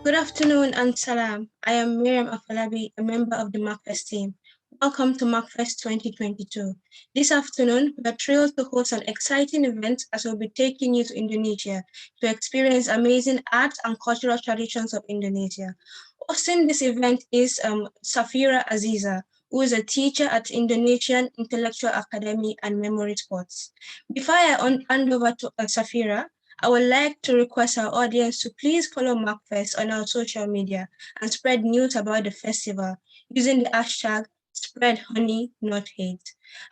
Good afternoon and salam. I am Miriam Afalabi, a member of the Macfest team. Welcome to Macfest 2022. This afternoon, we are thrilled to host an exciting event as we'll be taking you to Indonesia to experience amazing art and cultural traditions of Indonesia. Hosting this event is Safira Aziza, who is a teacher at Indonesian Intellectual Academy and Memory Sports. Before I hand over to Safira, I would like to request our audience to please follow Macfest on our social media and spread news about the festival using the hashtag #SpreadHoney,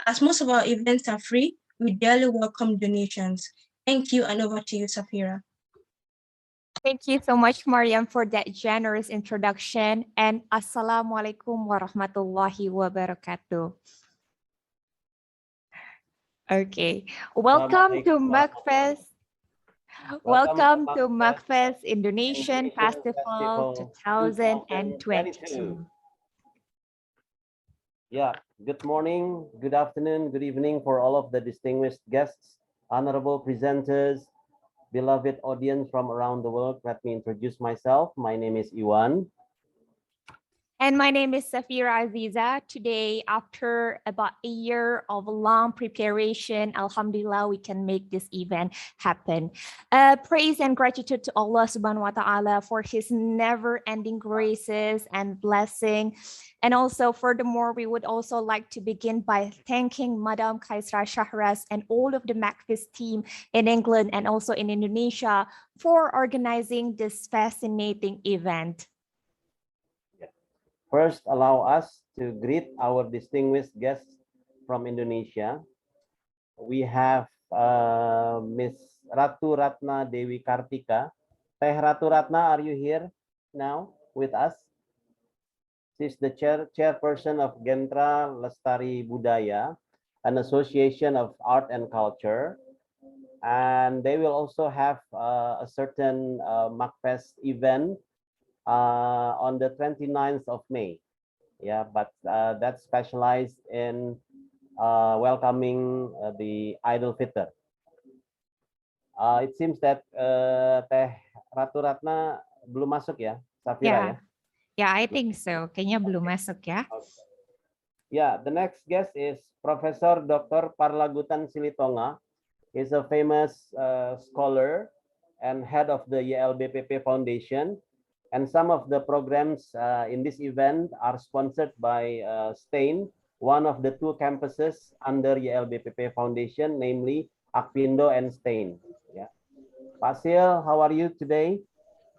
As most of our events are free, we dearly welcome donations. Thank you, and over to you, Safira. Thank you so much, Mariam, for that generous introduction. And Assalamualaikum warahmatullahi wabarakatuh. Okay, welcome to Macfest. Welcome to Macfest Indonesian Festival 2022. Yeah, good morning, good afternoon, good evening for all of the distinguished guests, honorable presenters, beloved audience from around the world. Let me introduce myself. My name is Iwan. And my name is Safira Aziza. Today, after about a year of long preparation, Alhamdulillah, we can make this event happen. Praise and gratitude to Allah subhanahu wa ta'ala for his never-ending graces and blessing. And also, furthermore, we would also like to begin by thanking Madam Qaisra Shahraz and all of the Macfest team in England and also in Indonesia for organizing this fascinating event. First, allow us to greet our distinguished guests from Indonesia. We have Miss Ratu Ratna Dewi Kartika. Teh Ratu Ratna, are you here now with us? She's the chairperson of Gentra Lestari Budaya, an association of art and culture. And they will also have a certain Macfest event on the 29th of May. Yeah, but that's specialized in welcoming the Idul Fitr. It seems that Teh Ratu Ratna belum masuk ya, Safira ya? Yeah, I think so. Kayaknya belum masuk ya. Okay. Yeah, the next guest is Professor Dr. Parlagutan Silitonga. He's a famous scholar and head of the YLBPP Foundation. And some of the programs in this event are sponsored by STAIN, one of the two campuses under YLBPP Foundation, namely Akpindo and STAIN. Yeah. Pasil, how are you today?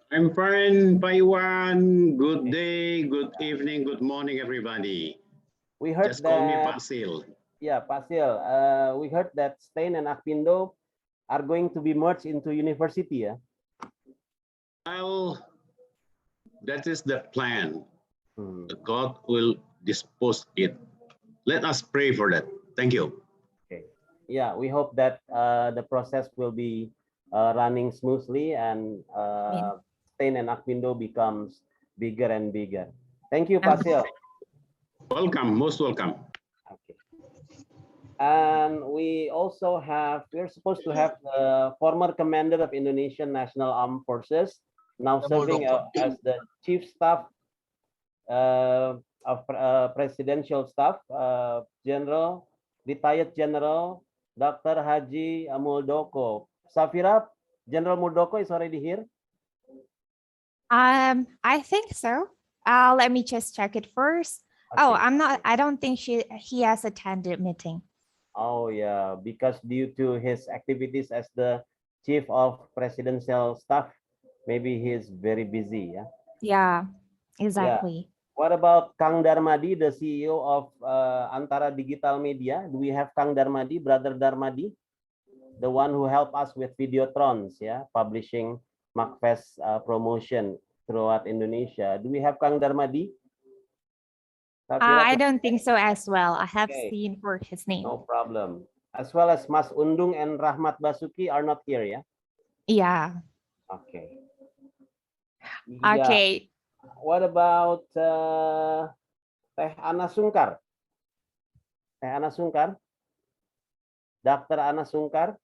I'm fine, Paiwan. Good day, good evening, good morning, everybody. We heard Just that, call me Pasil. Yeah, Pasil. We heard that STAIN and Akpindo are going to be merged into university. Yeah? Well, that is the plan. God will dispose it. Let us pray for that. Thank you. Okay. Yeah, we hope that the process will be running smoothly and STAIN and Akpindo becomes bigger and bigger. Thank you, Pasil. Welcome, most welcome. Okay. And we also have, we're supposed to have the former commander of Indonesian National Armed Forces, now serving as the Chief Staff of Presidential Staff, Retired General Dr. Haji Muldoko. Safira, General Muldoko is already here? I think so. Let me just check it first. Okay. Oh, I don't think he has attended meeting. Oh yeah, because due to his activities as the Chief of Presidential Staff, maybe he is very busy. Yeah, exactly. Yeah. What about Kang Darmadi, the CEO of Antara Digital Media? Do we have Kang Darmadi, Brother Darmadi, the one who helped us with Videotrons, publishing Macfest promotion throughout Indonesia? Do we have Kang Darmadi? I don't think so as well. I have seen for his name. No problem. As well as Mas Undung and Rahmat Basuki are not here, yeah? Yeah. Okay. Okay. Yeah. What about Teh Ana Sumkar? Teh Ana Sumkar? Dr. Ana Sumkar?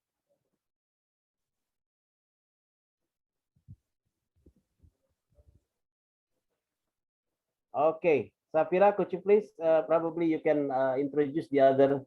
Okay, Safira, could you please, probably you can introduce the other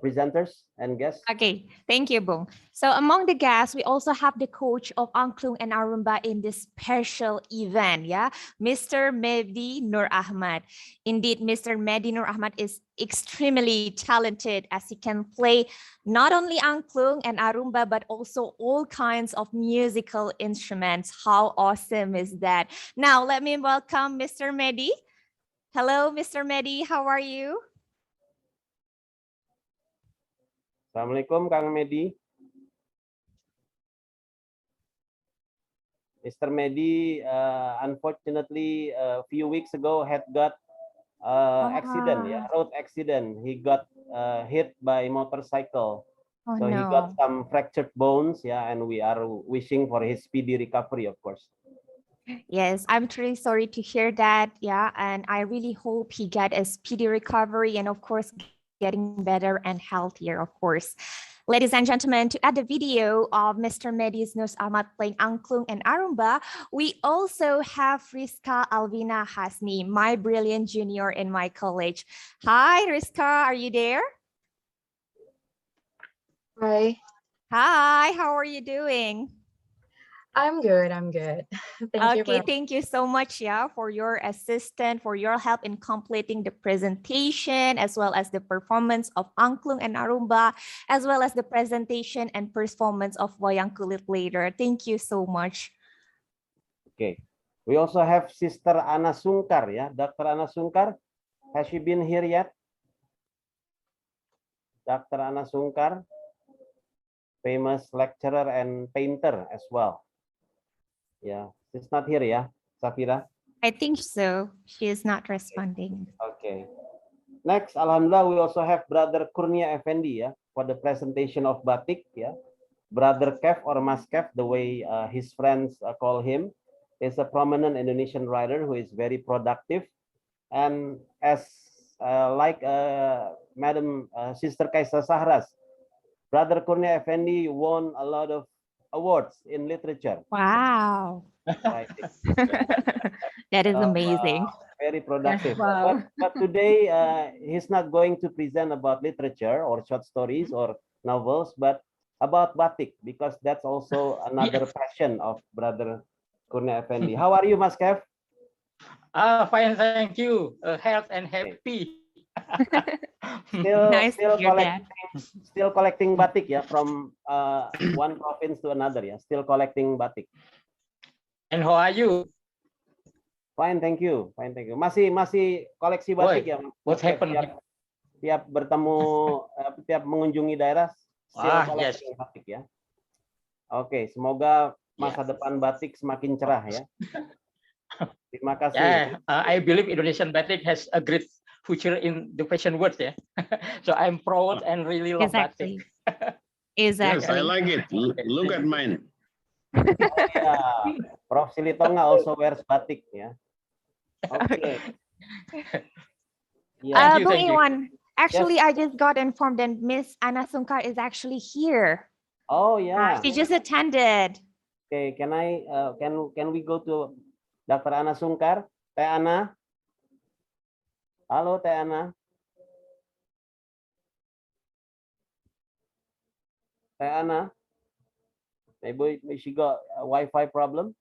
presenters and guests. Okay, thank you, Bung. So among the guests, we also have the coach of Angklung and Arumbe in this special event, yeah, Mr. Mehdi Nur Ahmad. Indeed, Mr. Mehdi Nur Ahmad is extremely talented as he can play not only Angklung and Arumbe, but also all kinds of musical instruments. How awesome is that? Now, let me welcome Mr. Mehdi. Hello, Mr. Mehdi, how are you? Assalamualaikum, Kang Mehdi. Mr. Mehdi, unfortunately, a few weeks ago had got accident, yeah, road accident. He got hit by motorcycle. Oh, So no. he got some fractured bones, yeah, and we are wishing for his speedy recovery, of course. Yes, I'm truly sorry to hear that. Yeah, and I really hope he get a speedy recovery and of course getting better and healthier, of course. Ladies and gentlemen, to add the video of Mr. Mehdi Nur Ahmad playing Angklung and Arumbe, we also have Rizka Alvina Hasni, my brilliant junior in my college. Hi, Rizka, are you there? Hi, Hi, how are you doing? I'm good. I'm good. Thank you. Okay, thank you so much, yeah, for your assistance, for your help in completing the presentation, as well as the performance of Angklung and Arumbe, as well as the presentation and performance of Wayang Kulit later. Thank you so much. Okay. We also have Sister Ana Sumkar, yeah, Dr. Ana Sumkar. Has she been here yet? Dr. Ana Sumkar, famous lecturer and painter as well. Yeah, she's not here, yeah, Safira? I think so. She is not responding. Okay. Next, Alhamdulillah, we also have Brother Kurnia Effendi, yeah, for the presentation of batik, yeah. Brother Kev or Mas Kev, the way his friends call him, is a prominent Indonesian writer who is very productive. And as like Madam Sister Qaisra Shahraz, Brother Kurnia Effendi won a lot of awards in literature. Wow. Right. That is amazing. Very productive. Wow. But today he's not going to present about literature or short stories or novels, but about batik, because that's also another passion of Brother Kurnia Effendi. How are you, Mas Kev? Fine, thank you. Health and happy. Nice to hear that. Still collecting batik, yeah, from one province to another, yeah. Still collecting batik. And how are you? Fine, thank you. Fine, thank you. Masih koleksi batik, ya. What happened? Tiap bertemu, tiap mengunjungi daerah, still collecting batik, ya. Oke, semoga masa depan batik semakin cerah, ya. Terima kasih. Yeah, I believe Indonesian batik has a great future in the fashion world, yeah. So I'm proud and really love batik. Exactly. Yes, I like it. Look at mine. Oh, yeah. Prof. Silitonga also wears batik, ya. Okay. Yeah. Bung Iwan, actually, yes. I just got informed that Miss Ana Sumkar is actually here. Oh yeah. She just attended. Okay, can I can we go to Dr. Ana Sumkar? Teh Ana. Halo, Teh Ana. Teh Ana. Maybe she got a Wi-Fi problem.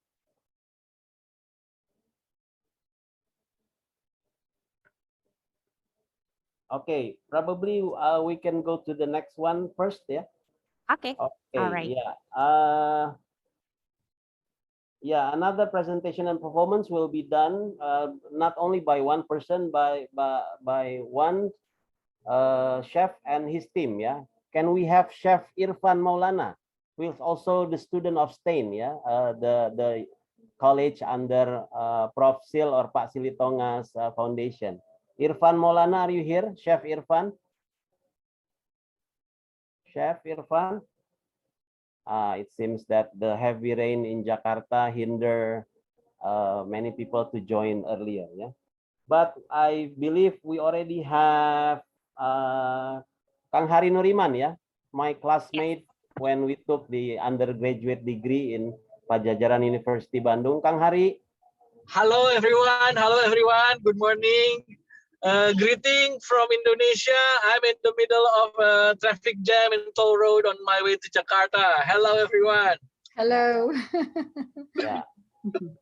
Okay, probably we can go to the next one first, yeah. Okay. Okay. All right. Yeah. Yeah. Another presentation and performance will be done not only by one person, by one chef and his team. Yeah. Can we have Chef Irfan Maulana, who is also the student of Stain? Yeah. The college under Prof. Sil or Pak Silitonga's foundation. Irfan Maulana, are you here? Chef Irfan? Chef Irfan? It seems that the heavy rain in Jakarta hinder many people to join earlier. Yeah, but I believe we already have Kang Hari Nuriman, yeah, my classmate when we took the undergraduate degree in Pajajaran University Bandung. Kang Hari, Hello everyone. Hello everyone. Good morning. Greeting from Indonesia. I'm in the middle of a traffic jam in toll road on my way to Jakarta. Hello everyone. Hello. Yeah.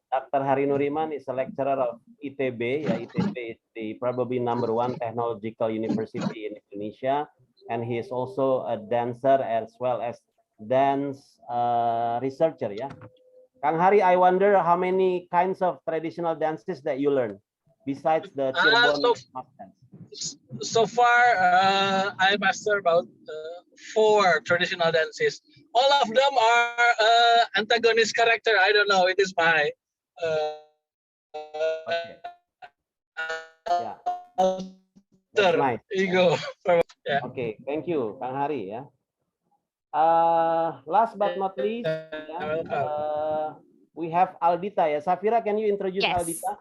Dr. Hari Nuriman is a lecturer of ITB. Yeah, ITB is the probably #1 technological university in Indonesia, and he is also a dancer as well as dance researcher. Yeah, Kang Hari, I wonder how many kinds of traditional dances that you learn besides the Cirebon Mast dance. So far, I master about 4 traditional dances. All of them are antagonist character. I don't know. It is my Okay. Yeah. That's nice. Ego. Yeah. Okay, thank you, Kang Hari. Yeah. Last but not least, we have Aldita. Yeah, Safira, can you introduce Aldita?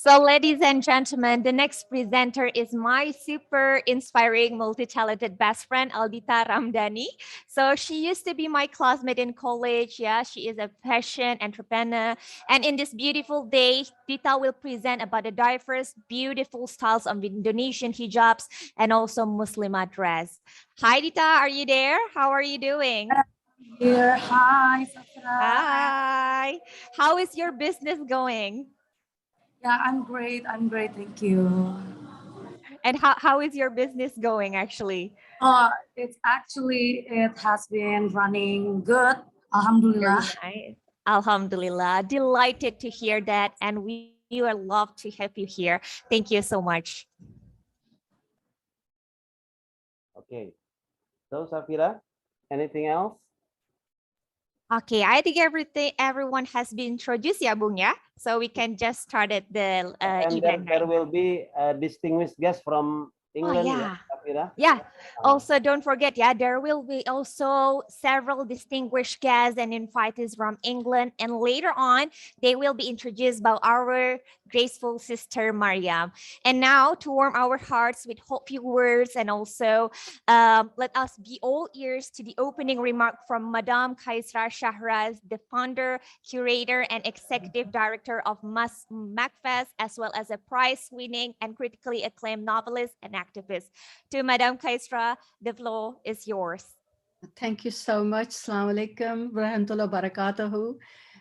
So ladies and gentlemen, the next presenter is my super inspiring, multi-talented best friend, Aldita Ramdhani. So she used to be my classmate in college. Yeah, she is a fashion entrepreneur. And in this beautiful day, Dita will present about the diverse, beautiful styles of Indonesian hijabs and also Muslimah dress. Hi, Dita, are you there? How are you doing? Here. Hi, Safira. Hi. How is your business going? Yeah, I'm great. I'm great. Thank you. And how is your business going actually? It has been running good. Alhamdulillah. Very nice. Alhamdulillah. Delighted to hear that. And we are love to have you here. Thank you so much. Okay. So Safira, anything else? Okay, I think everyone has been introduced, ya Bung, ya. So we can just start at the and event. there will be a distinguished guest from England. Yeah. Safira. Yeah. Also, don't forget, yeah, there will be also several distinguished guests and invitees from England. And later on, they will be introduced by our graceful sister, Mariam. And now, to warm our hearts with hopeful words and also let us be all ears to the opening remark from Madame Qaisra Shahraz, the founder, curator, and executive director of Macfest, as well as a prize-winning and critically acclaimed novelist and activist. To Madame Qaisra, the floor is yours. Thank you so much. Assalamu alaikum warahmatullahi wabarakatuh.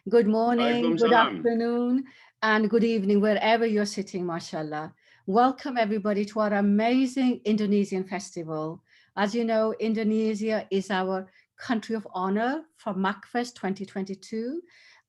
Good morning, good salam. afternoon, and good evening, wherever you're sitting, mashallah. Welcome everybody to our amazing Indonesian festival. As you know, Indonesia is our country of honor for Macfest 2022.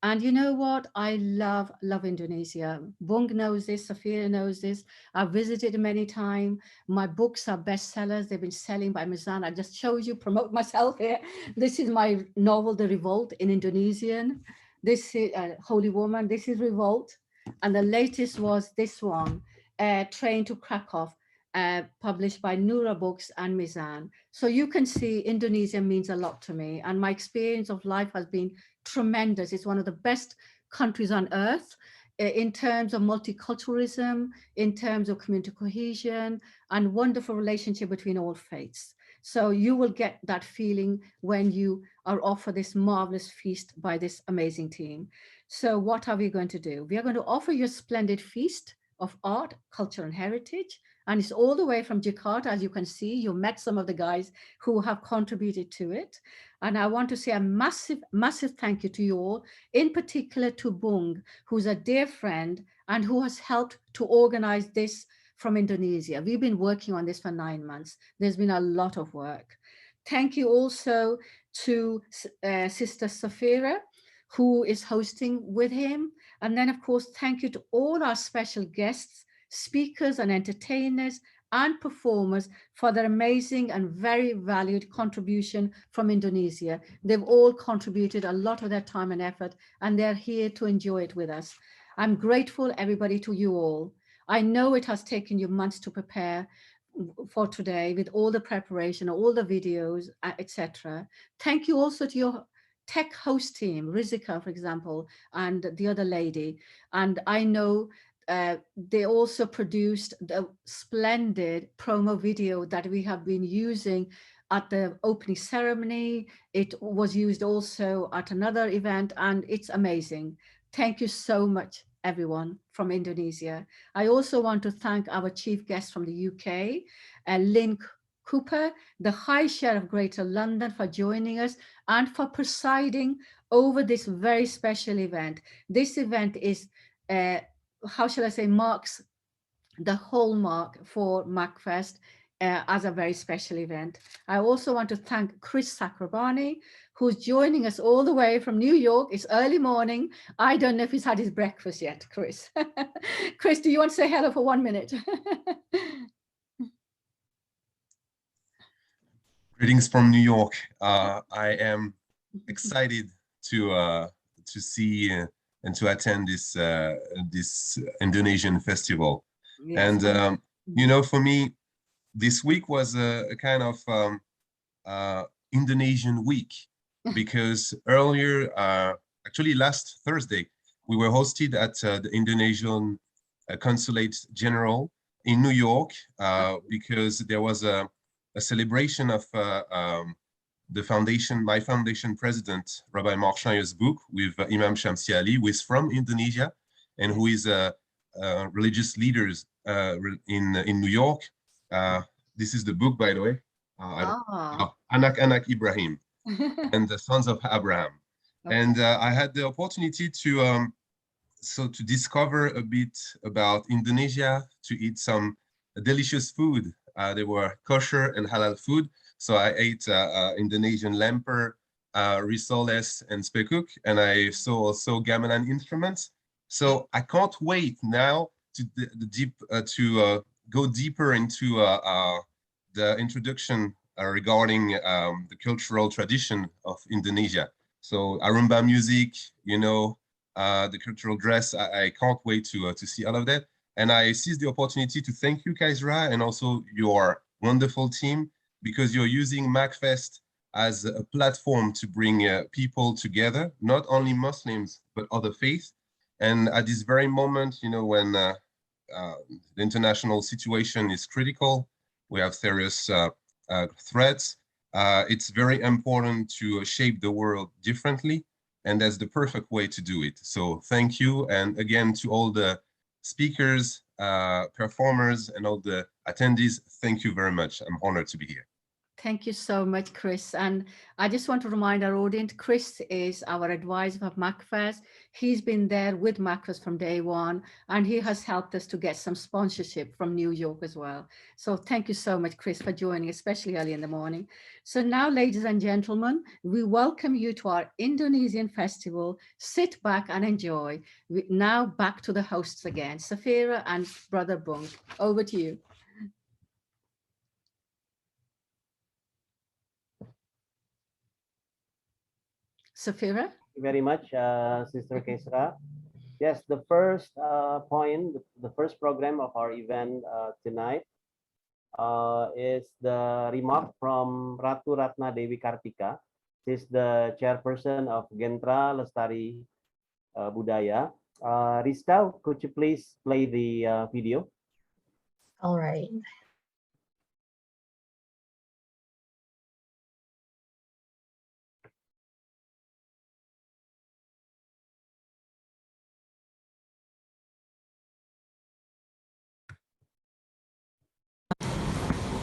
And you know what? I love Indonesia. Bung knows this, Safira knows this. I've visited many times. My books are bestsellers. They've been selling by Mizan. I just showed you, promote myself here. This is my novel, The Revolt, in Indonesian. This is Holy Woman. This is Revolt. And the latest was this one, Train to Krakow, published by Nura Books and Mizan. So you can see Indonesia means a lot to me. And my experience of life has been tremendous. It's one of the best countries on earth in terms of multiculturalism, in terms of community cohesion, and wonderful relationship between all faiths. So you will get that feeling when you are offered this marvelous feast by this amazing team. So what are we going to do? We are going to offer you a splendid feast of art, culture, and heritage. And it's all the way from Jakarta. As you can see, you met some of the guys who have contributed to it. And I want to say a massive, massive thank you to you all, in particular to Bung, who's a dear friend and who has helped to organize this from Indonesia. We've been working on this for 9 months. There's been a lot of work. Thank you also to Sister Safira, who is hosting with him. And then, of course, thank you to all our special guests, speakers and entertainers and performers for their amazing and very valued contribution from Indonesia. They've all contributed a lot of their time and effort, and they're here to enjoy it with us. I'm grateful, everybody, to you all. I know it has taken you months to prepare for today with all the preparation, all the videos, etc. Thank you also to your tech host team, Rizika, for example, and the other lady. And I know they also produced the splendid promo video that we have been using at the opening ceremony. It was used also at another event, and it's amazing. Thank you so much. everyone from Indonesia. I also want to thank our chief guest from the UK, Lynn Cooper, the High Sheriff of Greater London, for joining us and for presiding over this very special event. This event is, how shall I say, marks the hallmark for Macfest as a very special event. I also want to thank Chris Sakrabani, who's joining us all the way from New York. It's early morning. I don't know if he's had his breakfast yet, Chris. Chris, do you want to say hello for 1 minute? Greetings from New York. I am excited to see and to attend this this Indonesian festival. Yes. And you know, for me, this week was a kind of Indonesian week, because earlier, actually last Thursday, we were hosted at the Indonesian Consulate General in New York because there was a celebration of the foundation, my foundation president, Rabbi Mark Schneier's book with Imam Shamsi Ali, who is from Indonesia and who is a religious leaders in New York. This is the book, by the way, Anak-Anak Ibrahim and the Sons of Abraham. Okay. And I had the opportunity to to discover a bit about Indonesia, to eat some delicious food. They were kosher and halal food. So I ate Indonesian lemper, risoles, and spekuk, and I saw also gamelan instruments. So I can't wait now to go deeper into the introduction regarding the cultural tradition of Indonesia. So Arumba music, you know, the cultural dress. I can't wait to see all of that. And I seize the opportunity to thank you, Qaisra, and also your wonderful team, because you're using Macfest as a platform to bring people together, not only Muslims, but other faiths. And at this very moment, you know, when the international situation is critical, we have serious threats, it's very important to shape the world differently, and that's the perfect way to do it. So thank you, and again, to all the speakers, performers, and all the attendees, thank you very much. I'm honored to be here. Thank you so much, Chris. And I just want to remind our audience, Chris is our advisor for Macfest. He's been there with Macfest from day one, and he has helped us to get some sponsorship from New York as well. So thank you so much, Chris, for joining, especially early in the morning. So now, ladies and gentlemen, we welcome you to our Indonesian festival. Sit back and enjoy. Now back to the hosts again, Safira and Brother Bung. Over to you. Safira? Thank you very much, Sister Qaisra. Yes, the first point, the first program of our event tonight is the remark from Ratu Ratna Dewi Kartika. She's the chairperson of Gentra Lestari Budaya. Rizka, could you please play the video? All right.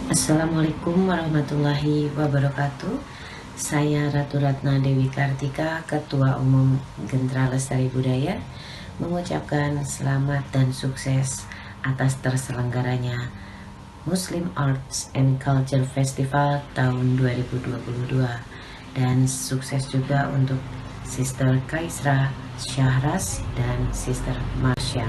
Assalamualaikum warahmatullahi wabarakatuh. Saya Ratu Ratna Dewi Kartika, Ketua Umum Gentra Lestari Budaya, mengucapkan selamat dan sukses atas terselenggaranya Muslim Arts and Culture Festival tahun 2022, dan sukses juga untuk Sister Qaisra Shahraz dan Sister Marsha.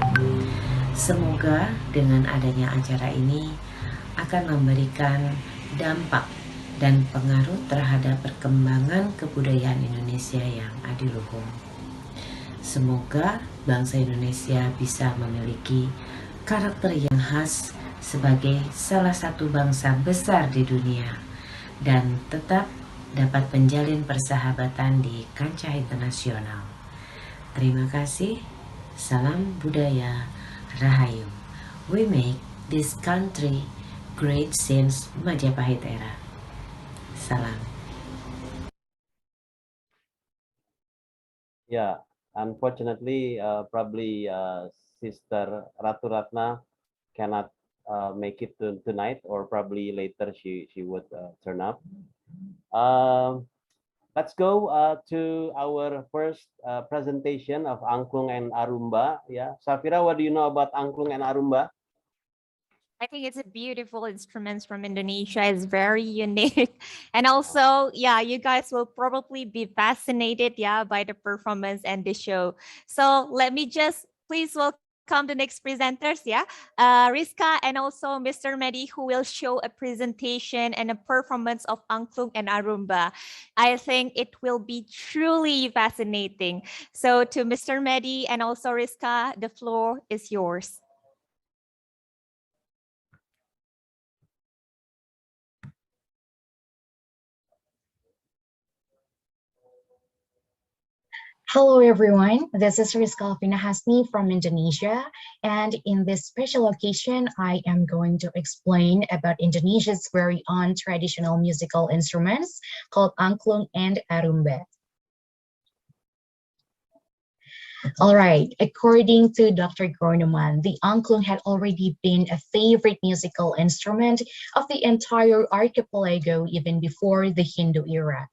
Semoga dengan adanya acara ini akan memberikan dampak dan pengaruh terhadap perkembangan kebudayaan Indonesia yang adiluhung. Semoga bangsa Indonesia bisa memiliki karakter yang khas sebagai salah satu bangsa besar di dunia dan tetap dapat menjalin persahabatan di kancah internasional. Terima kasih. Salam budaya, Rahayu. We make this country great since Majapahit era. Salam. Yeah, Unfortunately, probably Sister Ratu Ratna cannot make it tonight, or probably later she would turn up. Let's go to our first presentation of Angklung and Arumbe. Yeah, Safira, what do you know about Angklung and Arumbe? I think it's a beautiful instruments from Indonesia. It's very unique. And also, yeah, you guys will probably be fascinated, yeah, by the performance and the show. So let me just please welcome the next presenters, yeah. Rizka and also Mr. Mehdi, who will show a presentation and a performance of Angklung and Arumbe. I think it will be truly fascinating. So to Mr. Mehdi and also Rizka, the floor is yours. Hello, everyone. This is Rizka Hasni from Indonesia. And in this special occasion, I am going to explain about Indonesia's very own traditional musical instruments called Angklung and Arumbe. All right, according to Dr. Groneman, the angklung had already been a favorite musical instrument of the entire archipelago even before the Hindu era.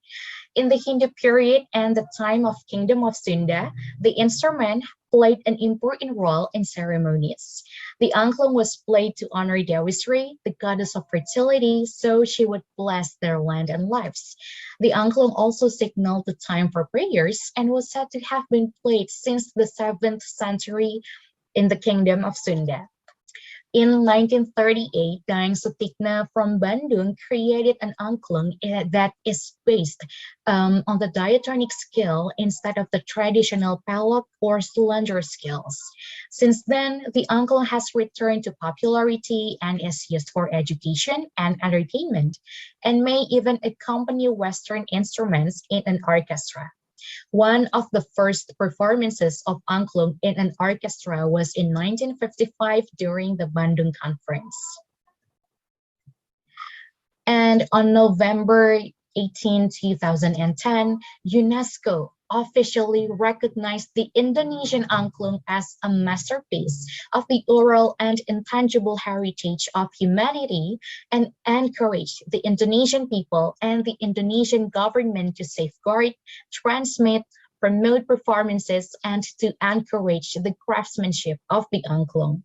In the Hindu period and the time of Kingdom of Sunda, the instrument played an important role in ceremonies. The angklung was played to honor Dewi Sri, the goddess of fertility, so she would bless their land and lives. The angklung also signaled the time for prayers and was said to have been played since the 7th century in the Kingdom of Sunda. In 1938, Daeng Sutikna from Bandung created an angklung that is based on the diatonic scale instead of the traditional palok or cylinder scales. Since then, the angklung has returned to popularity and is used for education and entertainment, and may even accompany Western instruments in an orchestra. One of the first performances of angklung in an orchestra was in 1955 during the Bandung Conference. And on November 18, 2010, UNESCO officially recognized the Indonesian angklung as a masterpiece of the oral and intangible heritage of humanity, and encouraged the Indonesian people and the Indonesian government to safeguard, transmit, promote performances, and to encourage the craftsmanship of the angklung.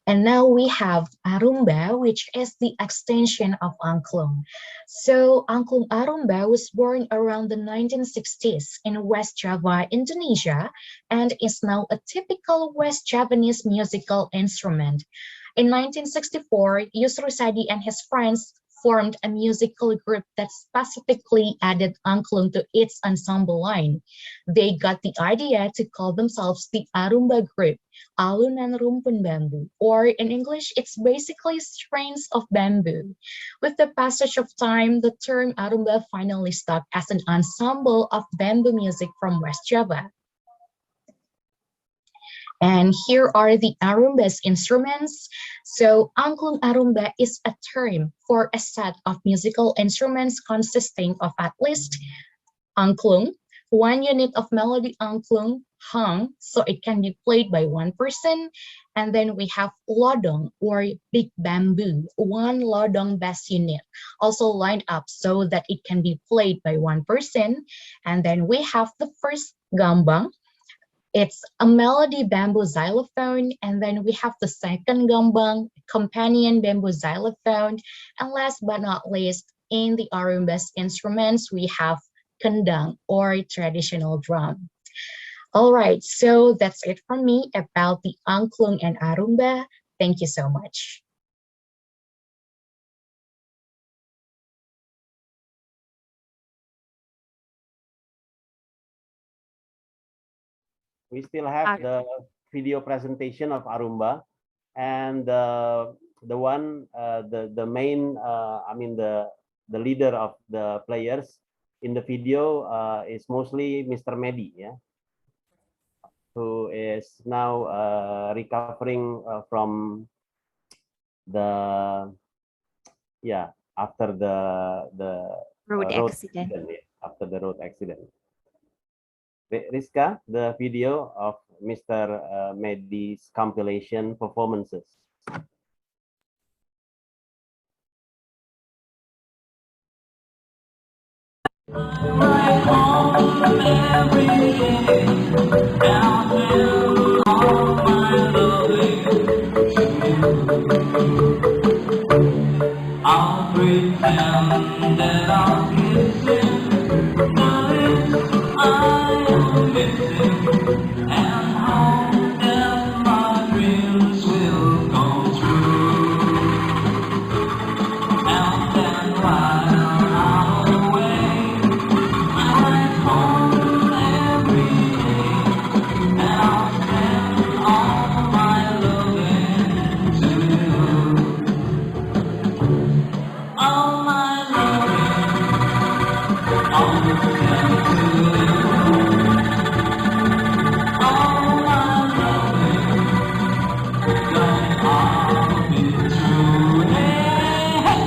And now we have Arumbe, which is the extension of angklung. So Angklung Arumbe was born around the 1960s in West Java, Indonesia, and is now a typical West Javanese musical instrument. In 1964, Yusru Sadi and his friends formed a musical group that specifically added angklung to its ensemble line. They got the idea to call themselves the Arumbe Group, Alunan Rumpun Bambu, or in English, it's basically strains of bamboo. With the passage of time, the term Arumbe finally stuck as an ensemble of bamboo music from West Java. And here are the Arumbe's instruments. So Angklung Arumbe is a term for a set of musical instruments consisting of at least angklung, one unit of melody angklung, hung, so it can be played by one person. And then we have lodong, or big bamboo, one lodong bass unit, also lined up so that it can be played by one person. And then we have the first gambang. It's a melody bamboo xylophone, and then we have the second gambang, companion bamboo xylophone, and last but not least, in the Arumbe's instruments, we have kendang, or traditional drum. All right, so that's it from me about the angklung and Arumbe. Thank you so much. We still have the video presentation of Arumbe, and the one, the main, the leader of the players in the video is mostly Mr. Mehdi, yeah, who is now recovering from the after the road accident. After the road accident. Rizka, the video of Mr. Mehdi's compilation performances. I'll pretend that I'm kissing the lips I am missing, and hope that my dreams will come true. And then while I'm away, I write home every day, and I'll spend all my loving to you. All my loving, all the to you. All my loving, don't I'll be true. Hey, hey.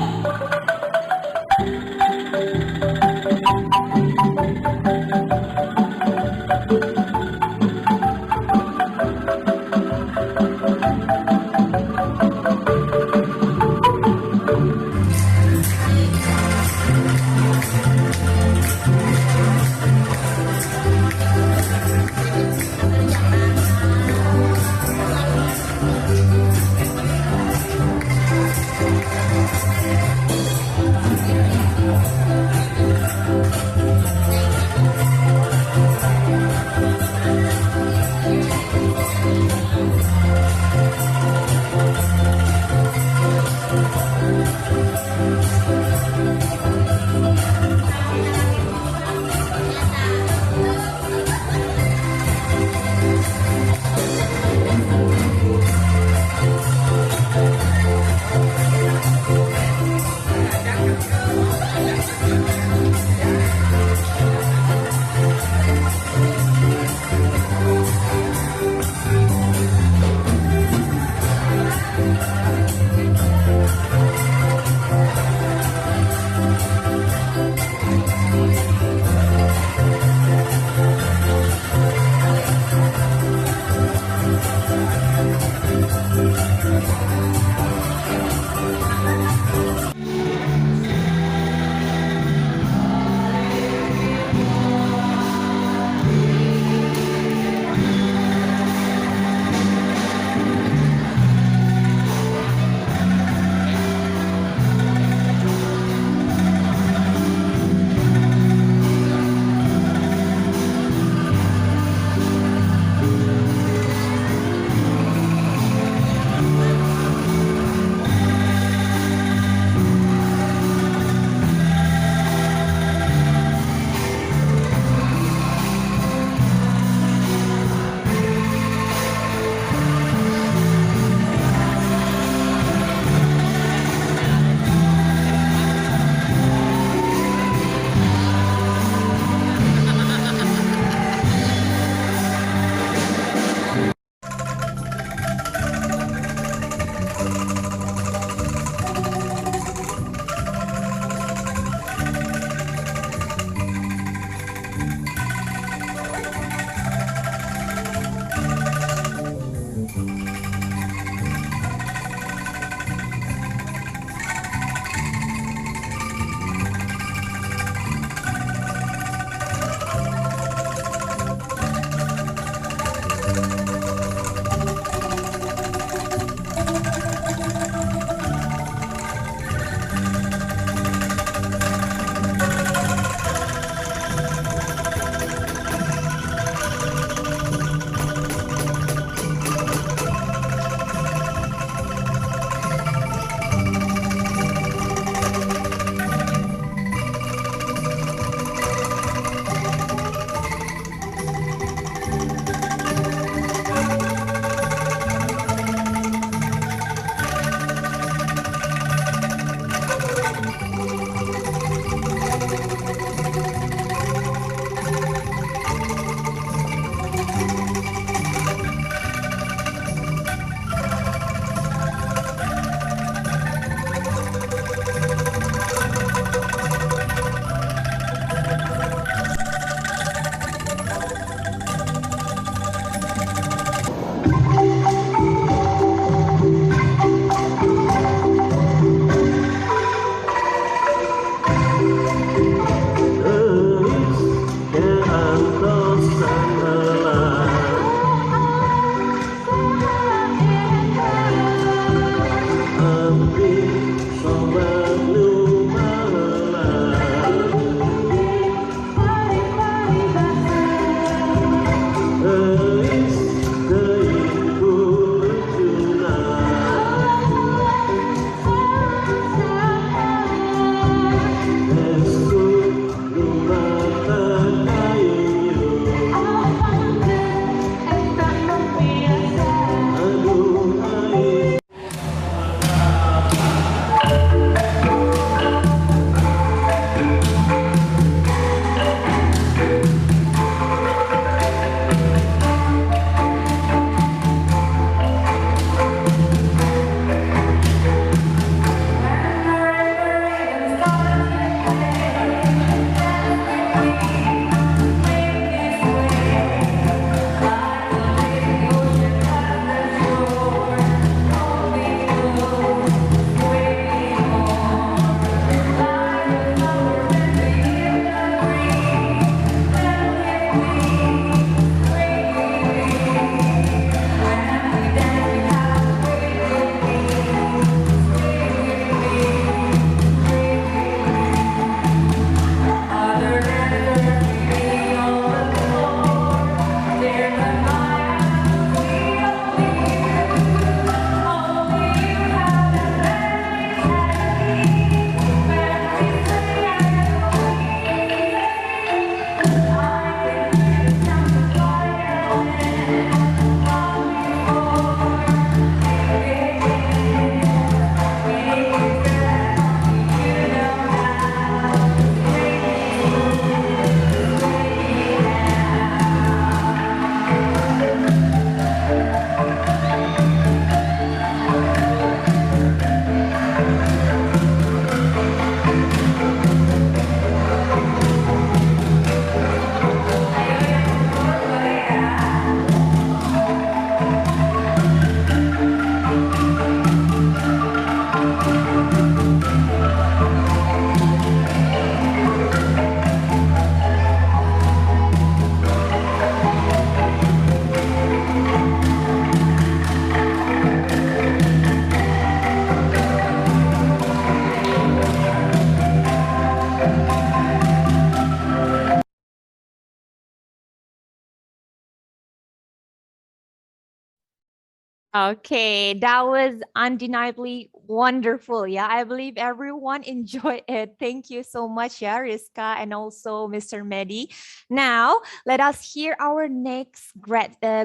Okay, that was undeniably wonderful. Yeah, I believe everyone enjoyed it. Thank you so much, yeah, Rizka, and also Mr. Mehdi. Now, let us hear our next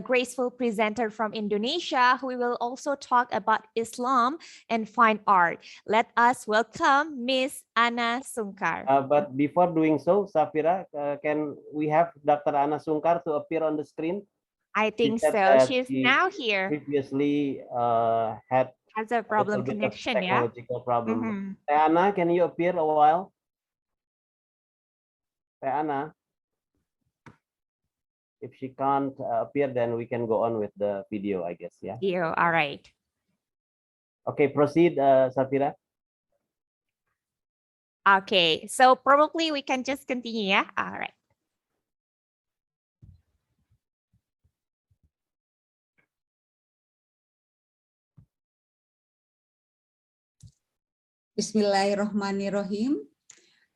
graceful presenter from Indonesia, who will also talk about Islam and fine art. Let us welcome Miss Ana Sumkar. But before doing so, Safira, can we have Dr. Ana Sumkar to appear on the screen? I think said so. that She's she now here. Previously has a problem little bit of connection, yeah? technological problem. Mhm. Anna, can you appear a while? Anna, if she can't appear, then we can go on with the video, I guess. Yeah. Video. All right. Okay, proceed, Safira. Okay, so probably we can just continue, yeah? All right. Bismillahirrahmanirrahim.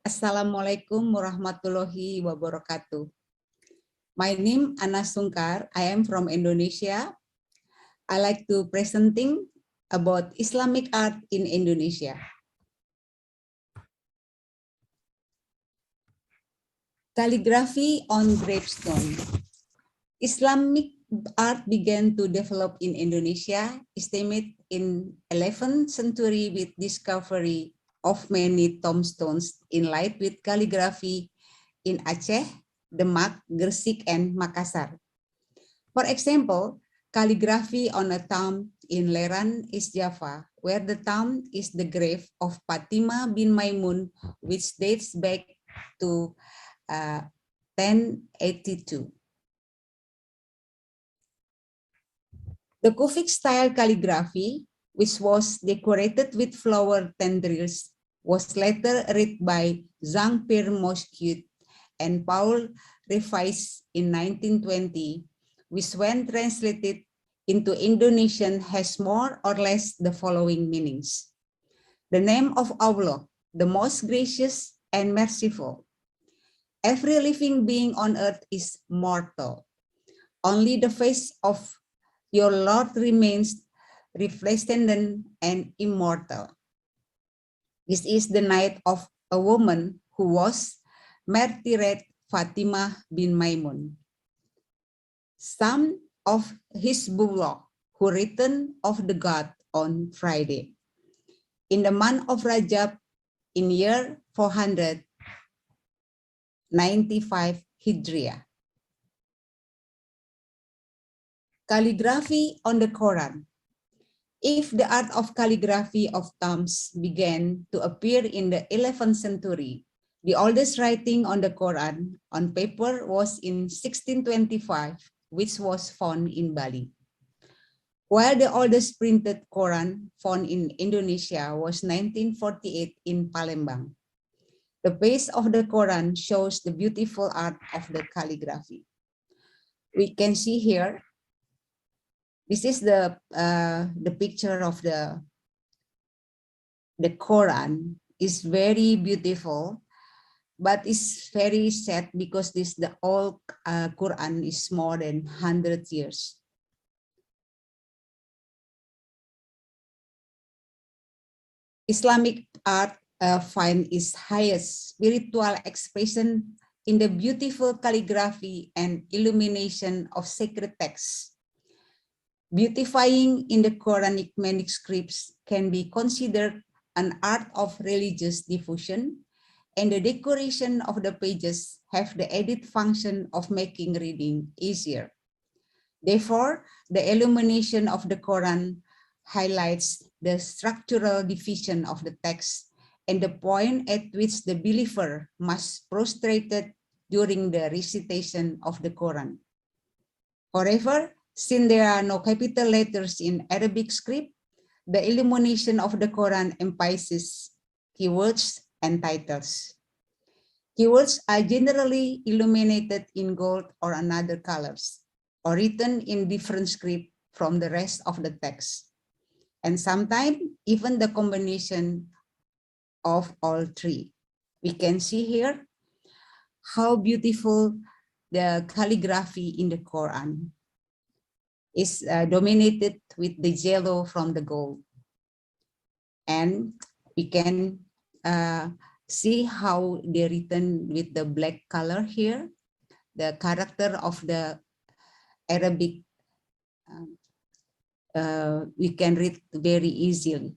Assalamualaikum warahmatullahi wabarakatuh. My name Ana Sumkar. I am from Indonesia. I like to presenting about Islamic art in Indonesia. Calligraphy on gravestone. Islamic art began to develop in Indonesia, estimated in 11th century with discovery of many tombstones inlaid with calligraphy in Aceh, Demak, Gresik, and Makassar. For example, calligraphy on a tomb in Leran, East Java, where the tomb is the grave of Fatima bin Maimun, which dates back to 1082. The Kufic style calligraphy, which was decorated with flower tendrils, was later read by Jean-Pierre Mosquet and Paul Revise in 1920, which when translated into Indonesian has more or less the following meanings. The name of Allah, the most gracious and merciful. Every living being on earth is mortal. Only the face of your Lord remains resplendent and immortal. This is the night of a woman who was martyred, Fatima bin Maimun. Some of Hizbullah who written of the God on Friday. In the month of Rajab, in year 495 Hijriah. Calligraphy on the Quran. If the art of calligraphy of tombs began to appear in the 11th century, the oldest writing on the Quran on paper was in 1625, which was found in Bali. While the oldest printed Quran found in Indonesia was 1948 in Palembang. The page of the Quran shows the beautiful art of the calligraphy. We can see here. This is the picture of the Quran. Is very beautiful, but it's very sad because the old Quran is more than 100 years. Islamic art finds its highest spiritual expression in the beautiful calligraphy and illumination of sacred texts. Beautifying in the Quranic manuscripts can be considered an art of religious diffusion, and the decoration of the pages have the added function of making reading easier. Therefore, the illumination of the Quran highlights the structural division of the text and the point at which the believer must prostrate during the recitation of the Quran. However, since there are no capital letters in Arabic script, the illumination of the Quran emphasizes keywords and titles. Keywords are generally illuminated in gold or another colors, or written in different script from the rest of the text. And sometimes even the combination of all three. We can see here how beautiful the calligraphy in the Quran. is dominated with the yellow from the gold. And we can see how they're written with the black color here. The character of the Arabic, we can read very easily.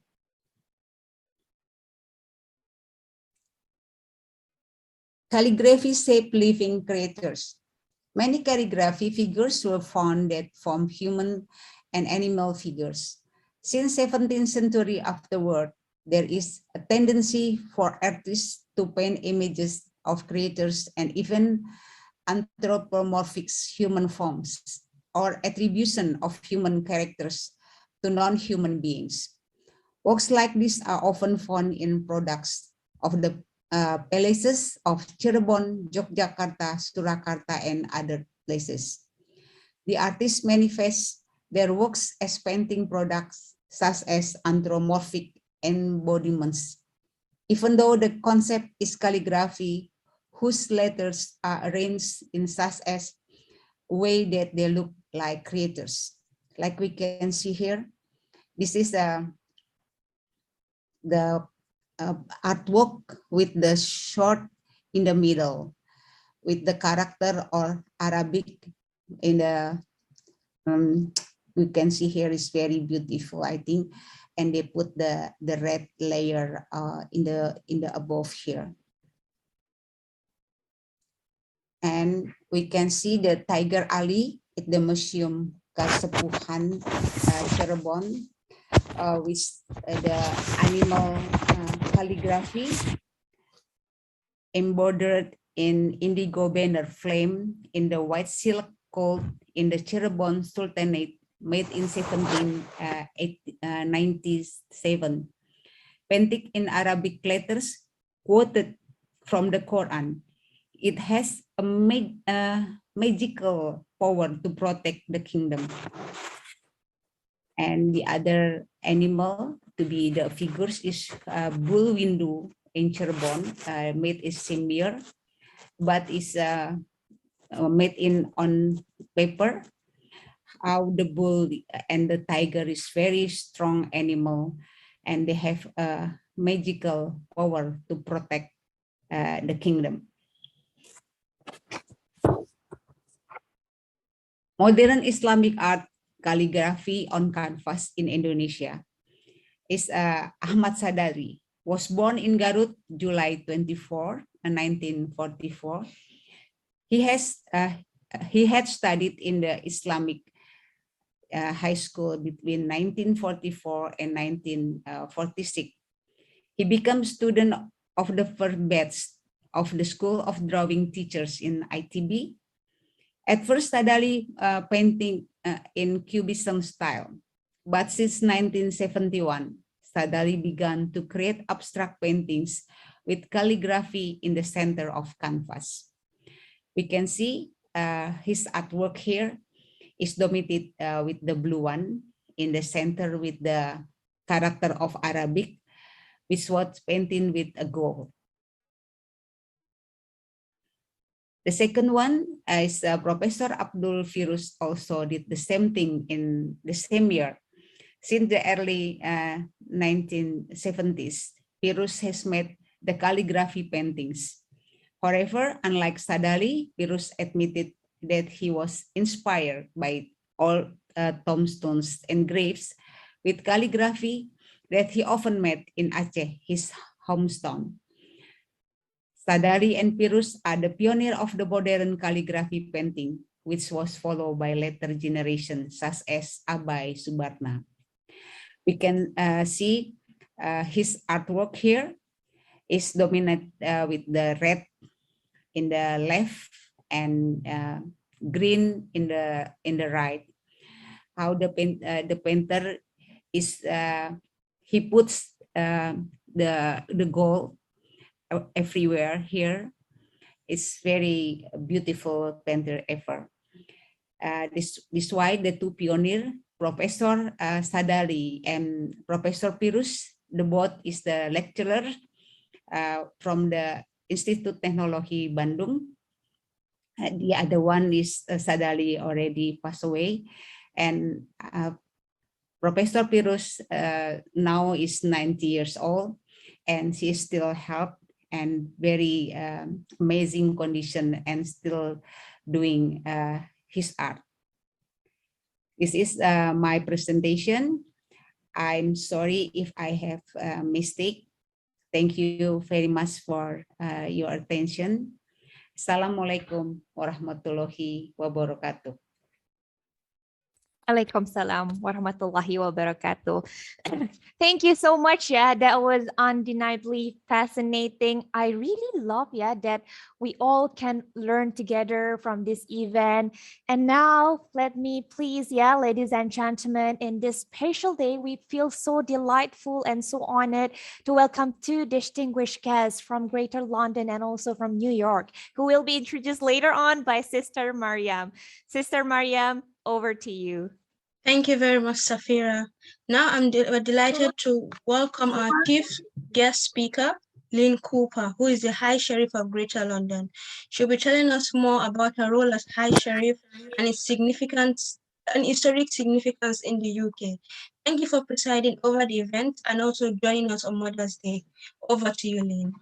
Calligraphy shaped living creatures. Many calligraphy figures were found that form human and animal figures. Since 17th century afterward, there is a tendency for artists to paint images of creators and even anthropomorphic human forms or attribution of human characters to non-human beings. Works like this are often found in products of the palaces of Cirebon, Yogyakarta, Surakarta, and other places. The artists manifest their works as painting products such as anthropomorphic embodiments. Even though the concept is calligraphy, whose letters are arranged in such as way that they look like creators. Like we can see here, this is the artwork with the short in the middle, with the character or Arabic in the, we can see here is very beautiful, I think, and they put the red layer in the above here. And we can see the Tiger Ali at the Museum Kasepuhan Cirebon, with the animal calligraphy embroidered in indigo banner flame in the white silk called in the Cirebon Sultanate, made in 1797. Painted in Arabic letters quoted from the Quran. It has a magical power to protect the kingdom. And the other animal to be the figures is bull window in Cirebon, made is similar, but is made on paper. How the bull and the tiger is very strong animal, and they have a magical power to protect the kingdom. Modern Islamic art calligraphy on canvas in Indonesia is Ahmad Sadari, was born in Garut, July 24, 1944. He had studied in the Islamic high school between 1944 and 1946. He became student of the first batch of the School of Drawing Teachers in ITB. At first, Sadali painting in Cubism style, but since 1971, Sadali began to create abstract paintings with calligraphy in the center of canvas. We can see his artwork here is dominated with the blue one in the center with the character of Arabic, which was painted with a gold. The second one is Professor Abdul Firus also did the same thing in the same year. Since the early 1970s, Firus has made the calligraphy paintings. However, unlike Sadali, Firus admitted that he was inspired by all tombstones and graves with calligraphy that he often made in Aceh, his hometown. Sadari and Firus are the pioneer of the modern calligraphy painting, which was followed by later generations such as Abai Subarna. We can see his artwork here is dominated with the red in the left and green in the right. How the painter is he puts the gold everywhere here. It's very beautiful painter ever. This why the two pioneer, Professor Sadali and Professor Firus, the both is the lecturer from the Institut Teknologi Bandung. The other one is Sadali already passed away, And Professor Pirus now is 90 years old, and she is still healthy and very amazing condition and still doing his art. This is my presentation. I'm sorry if I have a mistake. Thank you very much for your attention. Assalamualaikum warahmatullahi wabarakatuh. Waalaikumsalam warahmatullahi wabarakatuh. Thank you so much. Yeah, that was undeniably fascinating. I really love, that we all can learn together from this event. And now let me please, ladies and gentlemen, in this special day, we feel so delightful and so honored to welcome two distinguished guests from Greater London and also from New York, who will be introduced later on by Sister Mariam. Sister Mariam, over to you. Thank you very much, Safira. Now we're delighted to welcome our chief guest speaker, Lynn Cooper, who is the High Sheriff of Greater London. She'll be telling us more about her role as High Sheriff and its significance and historic significance in the UK. Thank you for presiding over the event and also joining us on Mother's Day. Over to you, Lynn.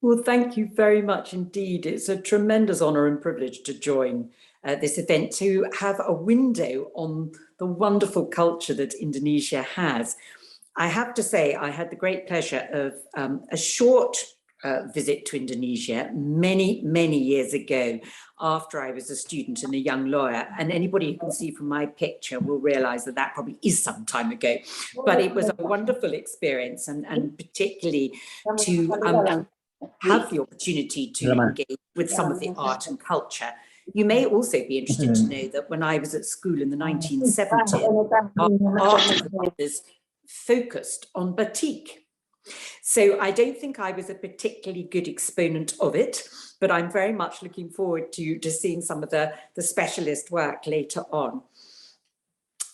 Well, thank you very much indeed. It's a tremendous honor and privilege to join this event, to have a window on the wonderful culture that Indonesia has. I have to say, I had the great pleasure of a short visit to Indonesia many, many years ago after I was a student and a young lawyer. And anybody who can see from my picture will realize that that probably is some time ago. But it was a wonderful experience, and particularly to have the opportunity to engage with some of the art and culture. You may also be interested to know that when I was at school in the 1970s, our art was focused on batik. So I don't think I was a particularly good exponent of it, but I'm very much looking forward to seeing some of the specialist work later on.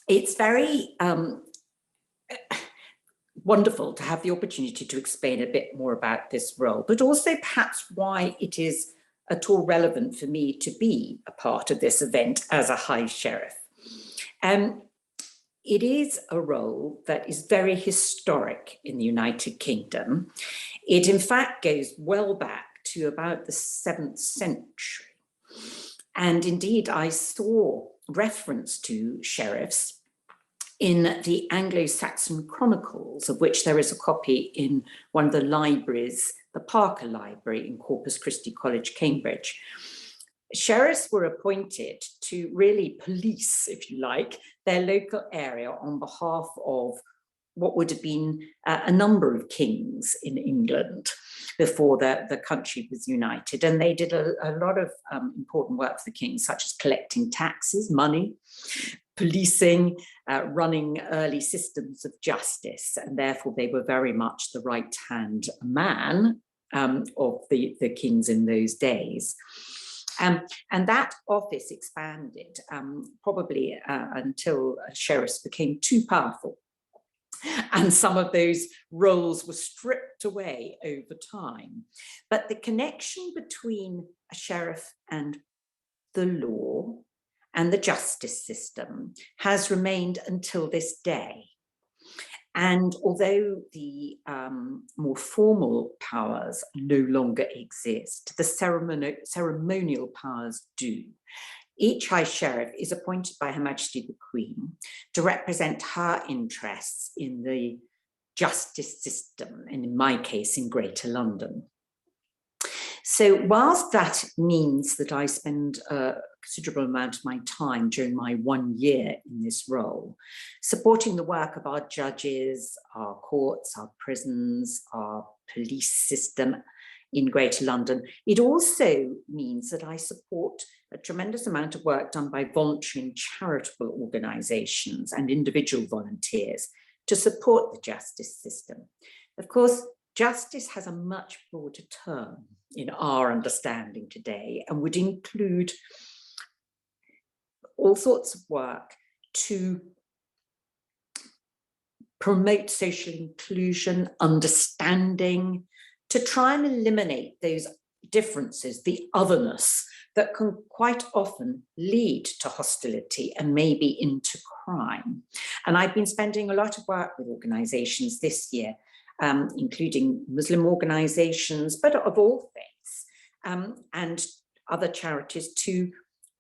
It's very wonderful to have the opportunity to explain a bit more about this role, but also perhaps why it is at all relevant for me to be a part of this event as a High Sheriff. It is a role that is very historic in the United Kingdom. It in fact goes well back to about the 7th century. And indeed, I saw reference to sheriffs in the Anglo-Saxon Chronicles, of which there is a copy in one of the libraries, the Parker Library in Corpus Christi College, Cambridge. Sheriffs were appointed to really police, if you like, their local area on behalf of what would have been a number of kings in England before the country was united. And they did a lot of important work for the king, such as collecting taxes, money, policing, running early systems of justice. And therefore they were very much the right-hand man of the kings in those days. And that office expanded probably until sheriffs became too powerful. And some of those roles were stripped away over time. But the connection between a sheriff and the law and the justice system has remained until this day. And although the more formal powers no longer exist, the ceremonial powers do. Each High Sheriff is appointed by Her Majesty the Queen to represent her interests in the justice system, and in my case, in Greater London. So whilst that means that I spend a considerable amount of my time during my 1 year in this role, supporting the work of our judges, our courts, our prisons, our police system in Greater London, it also means that I support a tremendous amount of work done by voluntary and charitable organisations and individual volunteers to support the justice system. Of course, justice has a much broader term in our understanding today and would include all sorts of work to promote social inclusion, understanding, to try and eliminate those differences, the otherness that can quite often lead to hostility and maybe into crime. And I've been spending a lot of work with organizations this year, including Muslim organizations, but of all faiths, and other charities to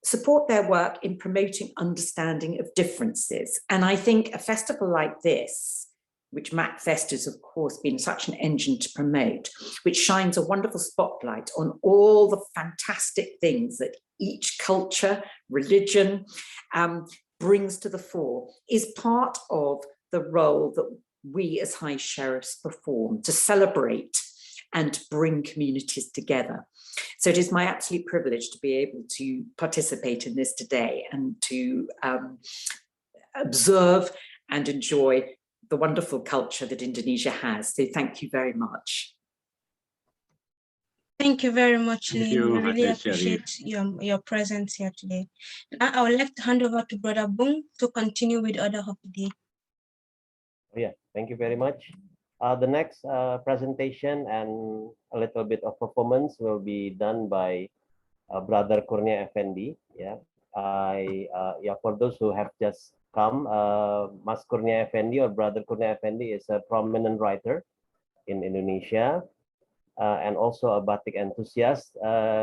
support their work in promoting understanding of differences. And I think a festival like this, which Macfest has, of course, been such an engine to promote, which shines a wonderful spotlight on all the fantastic things that each culture, religion brings to the fore, is part of the role that we as High Sheriffs perform to celebrate and bring communities together. So it is my absolute privilege to be able to participate in this today and to observe and enjoy the wonderful culture that Indonesia has. So thank you very much. Thank you very much, Thank Lynn. you, We really Hate Sharif. appreciate your presence here today. Now I would like to hand over to Brother Bung to continue with Order of the Day. Yeah, thank you very much. The next presentation and a little bit of performance will be done by Brother Kurnia Effendi. Yeah, for those who have just come, Mas Kurnia Effendi or Brother Kurnia Effendi is a prominent writer in Indonesia and also a batik enthusiast.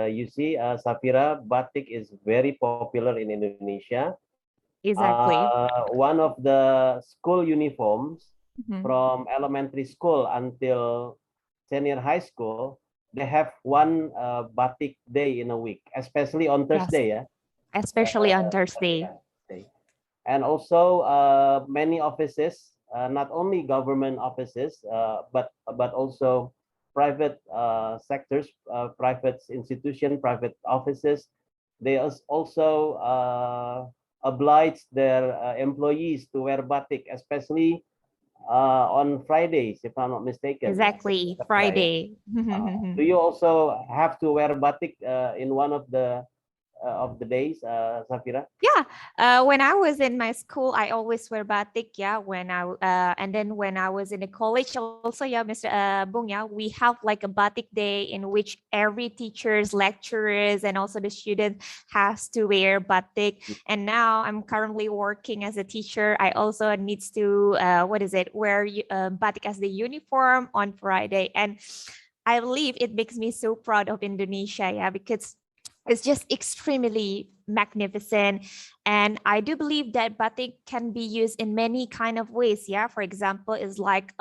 You see, Safira, batik is very popular in Indonesia. Exactly. One of the school uniforms from elementary school until senior high school, they have one batik day in a week, especially on Thursday. Yes. Yeah, Especially on Thursday. and also many offices, not only government offices, but also private sectors, private institutions, private offices. They also oblige their employees to wear batik, especially on Fridays, if I'm not mistaken. Exactly, Friday. Do you also have to wear batik in one of the days, Safira? Yeah, when I was in my school, I always wear batik. Yeah, and then when I was in the college also, yeah, Mr. Bung, yeah, we have like a batik day in which every teachers, lecturers, and also the student has to wear batik. And now I'm currently working as a teacher. I also needs to wear batik as the uniform on Friday, and I believe it makes me so proud of Indonesia. Yeah, because it's just extremely magnificent. And I do believe that batik can be used in many kind of ways. Yeah, for example, is like,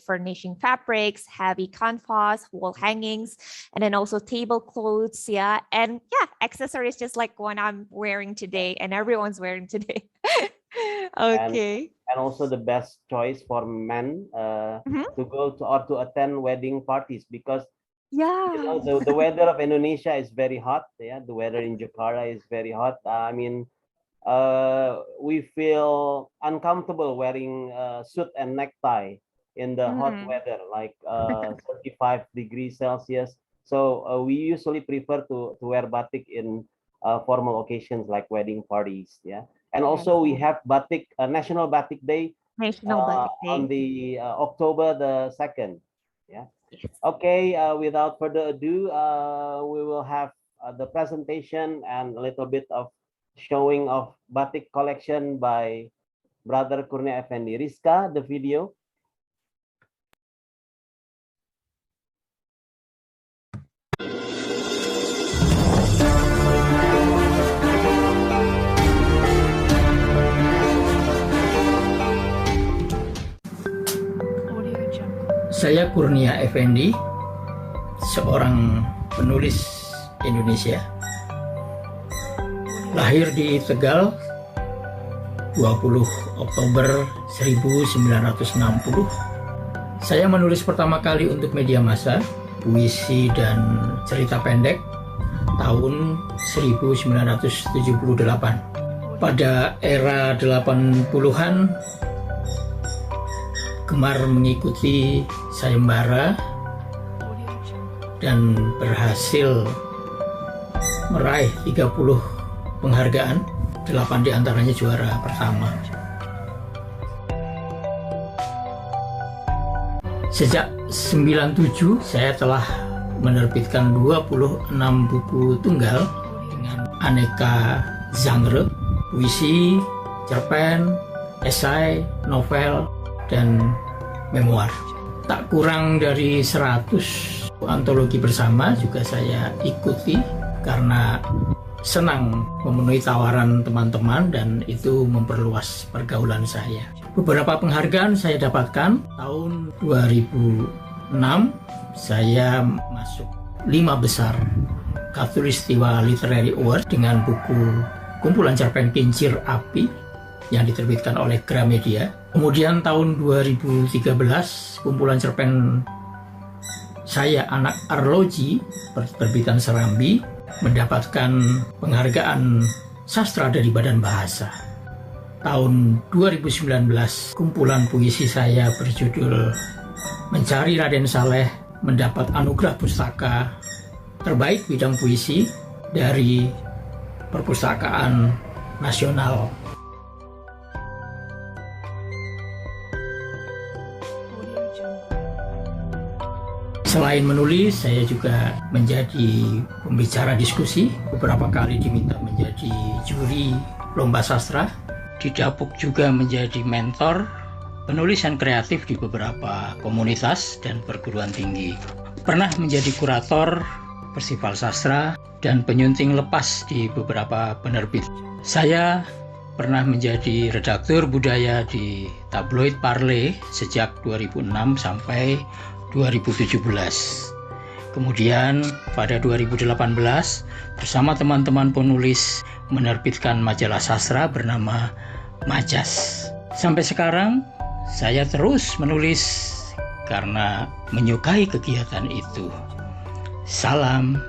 furnishing fabrics, heavy canvas, wall hangings, and then also tablecloths. Yeah, and yeah, accessories just like one I'm wearing today and everyone's wearing today. Okay. And also the best choice for men to go to or to attend wedding parties, because yeah, you know, the weather of Indonesia is very hot. Yeah, the weather in Jakarta is very hot. I mean, we feel uncomfortable wearing suit and necktie in the hot weather, like 35 degrees Celsius. So we usually prefer to wear batik in formal occasions like wedding parties. Yeah, and also we have batik, National Batik Day. On the October the 2nd. Yeah. Okay, without further ado, we will have the presentation and a little bit of showing of batik collection by Brother Kurnia Effendi. Rizka, the video. Saya Kurnia Effendi, seorang penulis Indonesia. Lahir di Tegal 20 Oktober 1960. Saya menulis pertama kali untuk media massa, puisi dan cerita pendek tahun 1978. Pada era 80-an, gemar mengikuti sayembara dan berhasil meraih 30 penghargaan, 8 diantaranya juara pertama. Sejak 97 saya telah menerbitkan 26 buku tunggal dengan aneka genre, puisi, cerpen, esai, novel, dan memoir. Tak kurang dari 100 antologi bersama juga saya ikuti karena senang memenuhi tawaran teman-teman dan itu memperluas pergaulan saya. Beberapa penghargaan saya dapatkan. Tahun 2006 saya masuk 5 besar Khatulistiwa Literary Award dengan buku kumpulan cerpen Kincir Api yang diterbitkan oleh Gramedia. Kemudian tahun 2013 kumpulan cerpen saya Anak Arloji terbitan Serambi mendapatkan penghargaan sastra dari Badan Bahasa. Tahun 2019 kumpulan puisi saya berjudul Mencari Raden Saleh mendapat anugerah pustaka terbaik bidang puisi dari Perpustakaan Nasional. Selain menulis, saya juga menjadi pembicara diskusi. Beberapa kali diminta menjadi juri lomba sastra. Didapuk juga menjadi mentor penulisan kreatif di beberapa komunitas dan perguruan tinggi. Pernah menjadi kurator festival sastra dan penyunting lepas di beberapa penerbit. Saya pernah menjadi redaktur budaya di tabloid Parle sejak 2006 sampai 2017. Kemudian pada 2018 bersama teman-teman penulis menerbitkan majalah sastra bernama Majas. Sampai sekarang saya terus menulis karena menyukai kegiatan itu. Salam.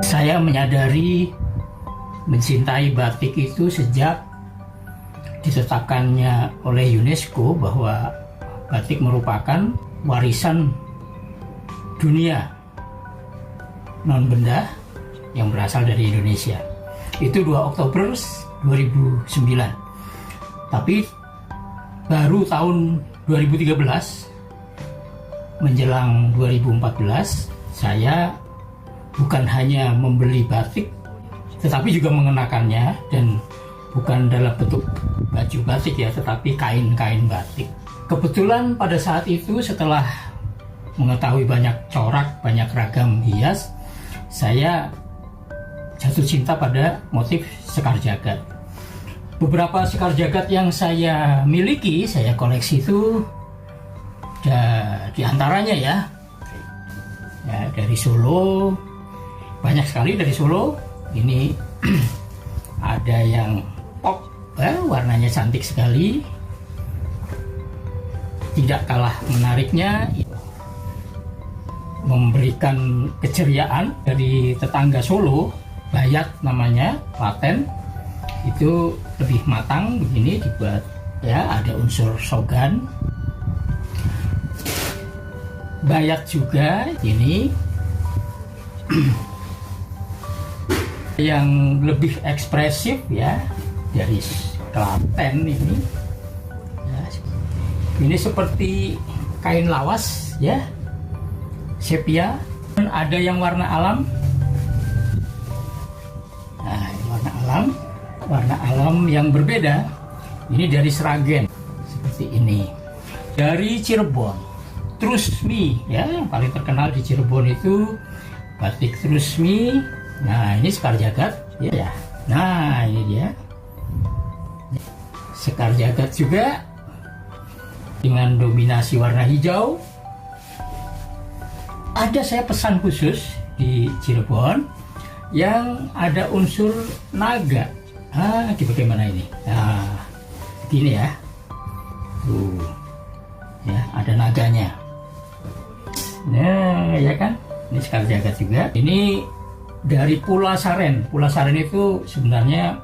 Saya menyadari mencintai batik itu sejak ditetapkannya oleh UNESCO bahwa batik merupakan warisan dunia non-benda yang berasal dari Indonesia. Itu 2 Oktober 2009. Tapi baru tahun 2013 menjelang 2014 saya bukan hanya membeli batik tetapi juga mengenakannya, dan bukan dalam bentuk baju batik ya, tetapi kain-kain batik. Kebetulan pada saat itu setelah mengetahui banyak corak, banyak ragam hias, saya jatuh cinta pada motif sekar jagad. Beberapa sekar jagad yang saya miliki, saya koleksi itu di antaranya ya dari Solo, banyak sekali dari Solo. Ini ada yang pop, warnanya cantik sekali, tidak kalah menariknya, memberikan keceriaan dari tetangga Solo, Bayat namanya, paten, itu lebih matang begini dibuat ya, ada unsur sogan. Bayat juga ini yang lebih ekspresif ya, dari Klaten ini ya, ini seperti kain lawas ya, sepia. Dan ada yang warna alam, nah ini warna alam yang berbeda, ini dari Sragen seperti ini. Dari Cirebon, Trusmi ya, yang paling terkenal di Cirebon itu batik Trusmi. Nah ini sekar jagad ya. Nah ini dia sekar jagad juga dengan dominasi warna hijau. Ada saya pesan khusus di Cirebon yang ada unsur naga. Di bagaimana ini? Nah begini ya, tuh ya, ada naganya. Nah ya kan, ini sekar jagad juga. Ini dari Pulau Saren. Pulau Saren itu sebenarnya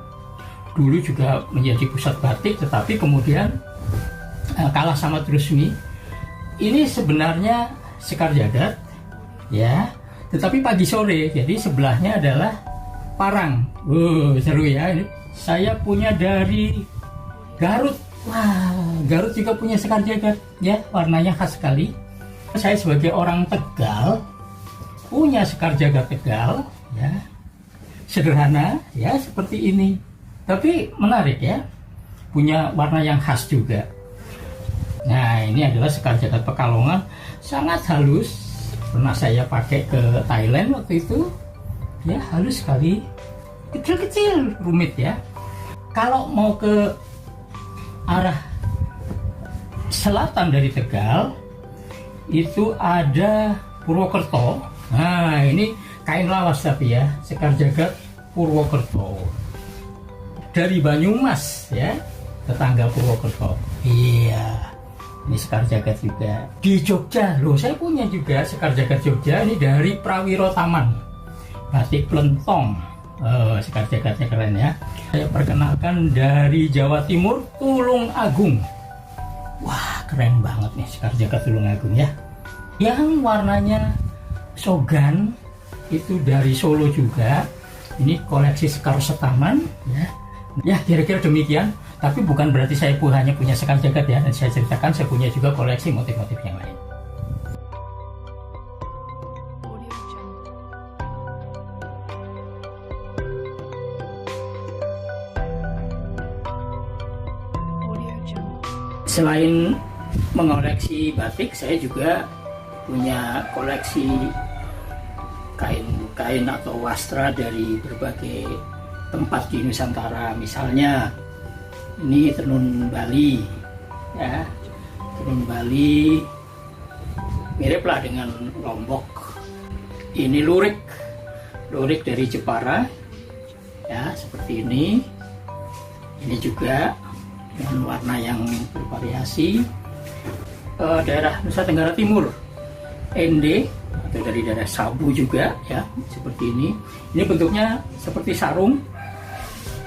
dulu juga menjadi pusat batik, tetapi kemudian kalah sama Trusmi. Ini sebenarnya sekar jagad ya, tetapi pagi sore, jadi sebelahnya adalah parang. Seru ya. Ini saya punya dari Garut, wah, Garut juga punya sekar jagad, ya, warnanya khas sekali. Saya sebagai orang Tegal punya sekar jagad Tegal, ya, sederhana, ya, seperti ini. Tapi menarik ya, punya warna yang khas juga. Nah, ini adalah sekar jagad Pekalongan, sangat halus. Pernah saya pakai ke Thailand waktu itu, ya, halus sekali, kecil-kecil, rumit ya. Kalau mau ke arah selatan dari Tegal itu ada Purwokerto. Nah, ini kain lawas tapi ya, sekar jagad Purwokerto. Dari Banyumas ya, tetangga Purwokerto. Iya, ini sekar jagad juga. Di Jogja, loh, saya punya juga sekar jagad Jogja. Ini dari Prawiro Taman, batik Plentong. Sekar jagadnya keren ya. Saya perkenalkan dari Jawa Timur, Tulung Agung. Wah, keren banget nih sekar jagad Tulung Agung ya. Yang warnanya sogan itu dari Solo juga. Ini koleksi sekar setaman ya. Ya, kira-kira demikian. Tapi bukan berarti saya hanya punya sekar jagad ya. Dan saya ceritakan saya punya juga koleksi motif-motif yang lain. Selain mengoleksi batik, saya juga punya koleksi kain-kain atau wastra dari berbagai tempat di Nusantara. Misalnya ini tenun Bali, ya, tenun Bali miriplah dengan Lombok. Ini lurik dari Jepara, ya, seperti ini. Ini juga dengan warna yang bervariasi. Daerah Nusa Tenggara Timur, Ende, atau dari daerah Sabu juga ya, seperti ini. Ini bentuknya seperti sarung,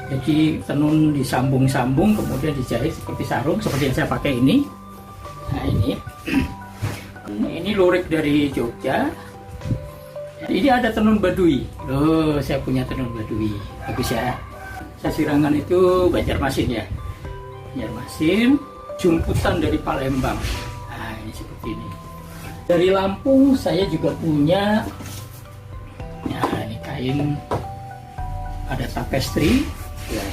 jadi tenun disambung-sambung kemudian dijahit seperti sarung, seperti yang saya pakai ini. Nah, ini lurik dari Jogja. Ini ada tenun Baduy. Loh, saya punya tenun Baduy, bagus ya. Sasirangan itu Banjarmasin ya, Banjarmasin. Jumputan dari Palembang. Nah, ini seperti ini. Dari Lampung saya juga punya, ya, ini kain, ada tapestry ya,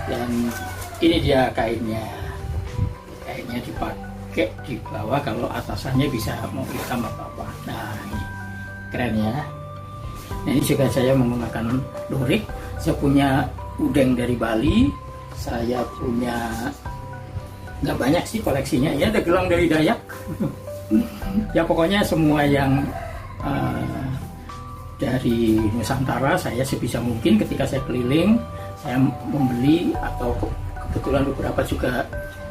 dan ini dia kainnya dipakai di bawah, kalau atasannya bisa mau hitam atau apa. Nah, ini keren ya. Nah, ini juga saya menggunakan lurik. Saya punya udeng dari Bali. Saya punya, nggak banyak sih koleksinya, ya, ada gelang dari Dayak. Ya, pokoknya semua yang dari Nusantara saya sebisa mungkin ketika saya keliling, saya membeli, atau kebetulan beberapa juga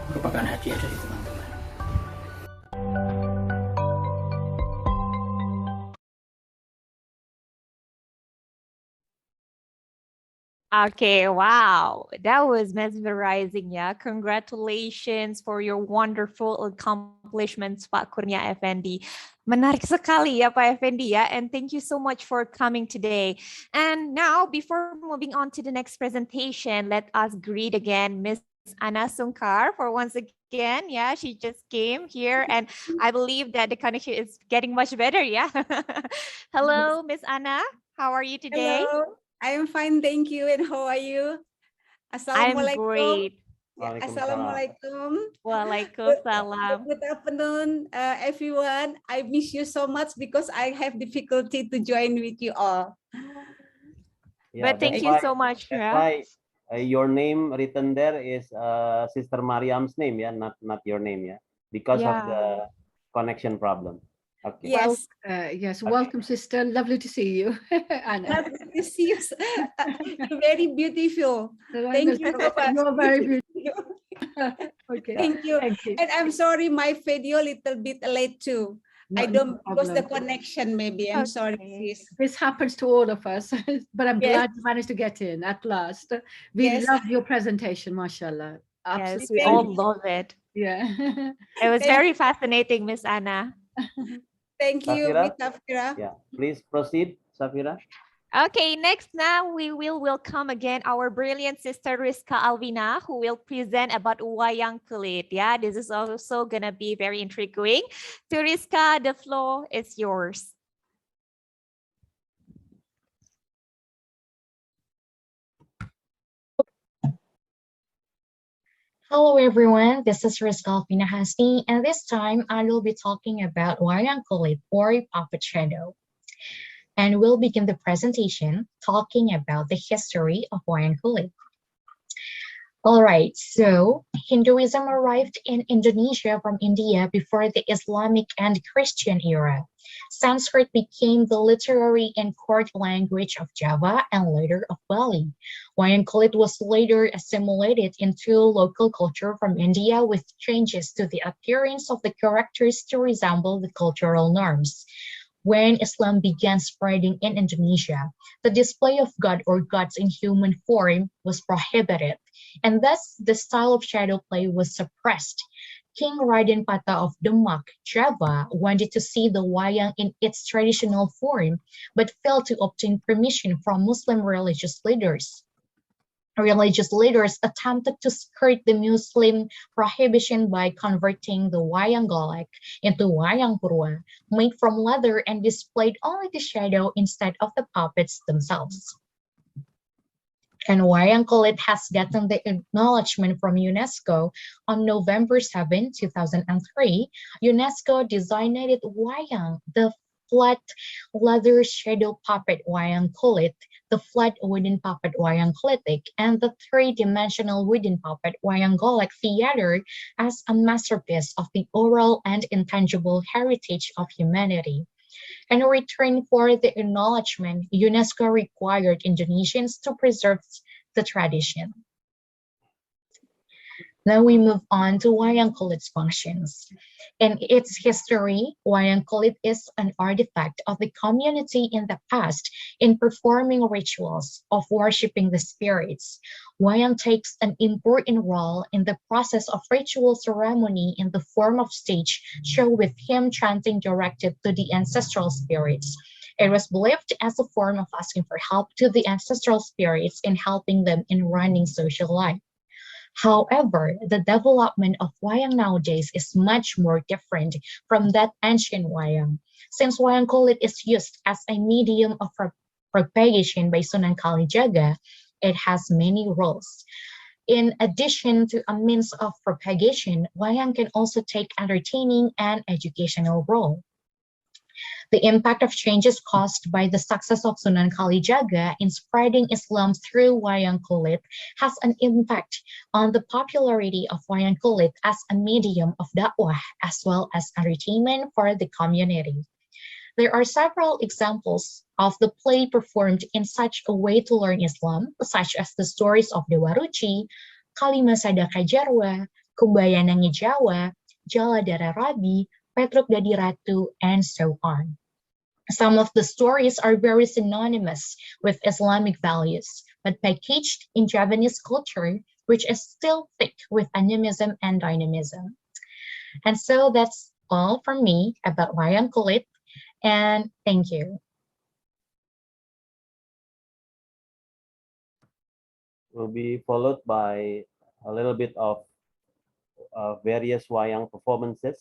merupakan hadiah dari teman-teman. Okay, wow, that was mesmerizing ya. Congratulations for your wonderful accomplishments, Pak Kurnia Effendi. Menarik sekali ya, Pak Effendi ya, and thank you so much for coming today. And now, before moving on to the next presentation, let us greet again Miss Anna Sumkar for once again. Yeah, she just came here, and I believe that the connection is getting much better. Yeah. Hello, Miss Anna. How are you today? Hello. I am fine, thank you. And how are you? I'm great. Assalamualaikum. Waalaikumsalam. Good afternoon, everyone. I miss you so much because I have difficulty to join with you all. Yeah, but thank you so much. That's why your name written there is Sister Mariam's name, yeah, not your name, yeah, because of the connection problem. Okay. Yes, yes. Okay. Welcome, sister. Lovely to see you. Anna. Lovely to see you. Very beautiful. Thank you so much. You're very beautiful. Okay. Thank you. And I'm sorry, my video a little bit late too. I don't, because the connection maybe. I'm sorry. Sis. This happens to all of us, but I'm glad you managed to get in at last. We love your presentation, mashallah. Yes, we all love it. Yeah. It was very fascinating, Miss Anna. Thank you, Miss Safira. Yeah, please proceed, Safira. Okay, next now we will welcome again our brilliant sister Rizka Alvina, who will present about wayang kulit. Yeah, this is also gonna be very intriguing. To Rizka, the floor is yours. Hello everyone, this is Rizka Alvina Hasni, and this time I will be talking about wayang kulit or puppet shadow. And we'll begin the presentation talking about the history of wayang kulit. All right, so Hinduism arrived in Indonesia from India before the Islamic and Christian era. Sanskrit became the literary and court language of Java and later of Bali. Wayang kulit was later assimilated into local culture from India with changes to the appearance of the characters to resemble the cultural norms. When Islam began spreading in Indonesia, the display of God or gods in human form was prohibited, and thus the style of shadow play was suppressed. King Raden Patah of Demak, Java, wanted to see the wayang in its traditional form, but failed to obtain permission from Muslim religious leaders. Religious leaders attempted to skirt the Muslim prohibition by converting the wayang golek into wayang purwa, made from leather and displayed only the shadow instead of the puppets themselves. And wayang kulit has gotten the acknowledgement from UNESCO on November 7, 2003. UNESCO designated wayang, the flat leather shadow puppet wayang kulit, the flat wooden puppet wayang kletik, and the three-dimensional wooden puppet wayang golek theater as a masterpiece of the oral and intangible heritage of humanity. In return for the acknowledgement, UNESCO required Indonesians to preserve the tradition. Now we move on to wayang kulit's functions. In its history, wayang kulit is an artifact of the community in the past in performing rituals of worshiping the spirits. Wayang takes an important role in the process of ritual ceremony in the form of stage show with hymn chanting directed to the ancestral spirits. It was believed as a form of asking for help to the ancestral spirits in helping them in running social life. However, the development of wayang nowadays is much more different from that ancient wayang. Since wayang kulit is used as a medium of propagation by Sunan Kalijaga, it has many roles. In addition to a means of propagation, wayang can also take entertaining and educational role. The impact of changes caused by the success of Sunan Kalijaga in spreading Islam through wayang kulit has an impact on the popularity of wayang kulit as a medium of dakwah as well as entertainment for the community. There are several examples of the play performed in such a way to learn Islam, such as the stories of Dewa Ruci, Kalima Sadaka Jarwa, Kumbayanangi Jawa, Jaladara Rabi, Petruk Dadi Ratu, and so on. Some of the stories are very synonymous with Islamic values, but packaged in Javanese culture, which is still thick with animism and dynamism. And so that's all from me about wayang kulit, and thank you. Will be followed by a little bit of various wayang performances.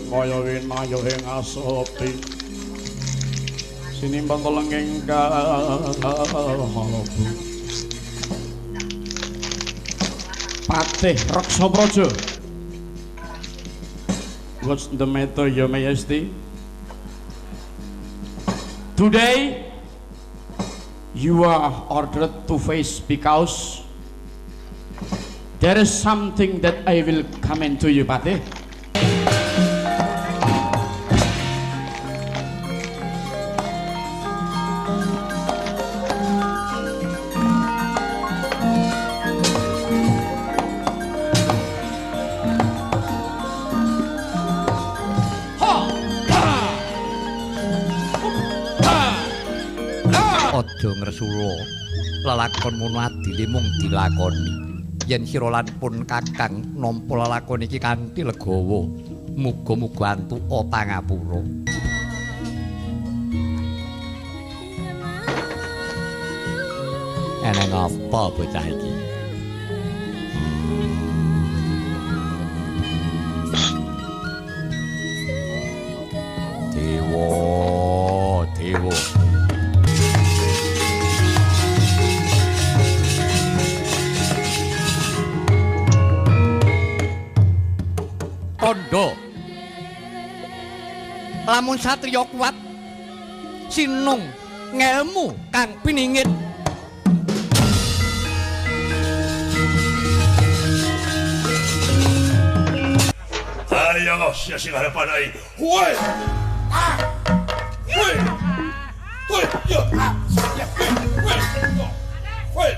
Kaya winayo ing asopi sinimbang kolenging kalbu Patih Raksapraja. What's the matter, Your Majesty? Today you are ordered to face because there is something that I will comment to you, Patih. Aja ngresula lelakon mono adile mung dilakoni yen sira lan pun kakang nampa lelakon iki kanthi legawa muga-muga antuka pangapura. Eneng apa bocah iki? Dewa. Tondo lamun satriya kuat sinung ngelmu kang piningit ayo sing harapan ai huai huai huai ya huai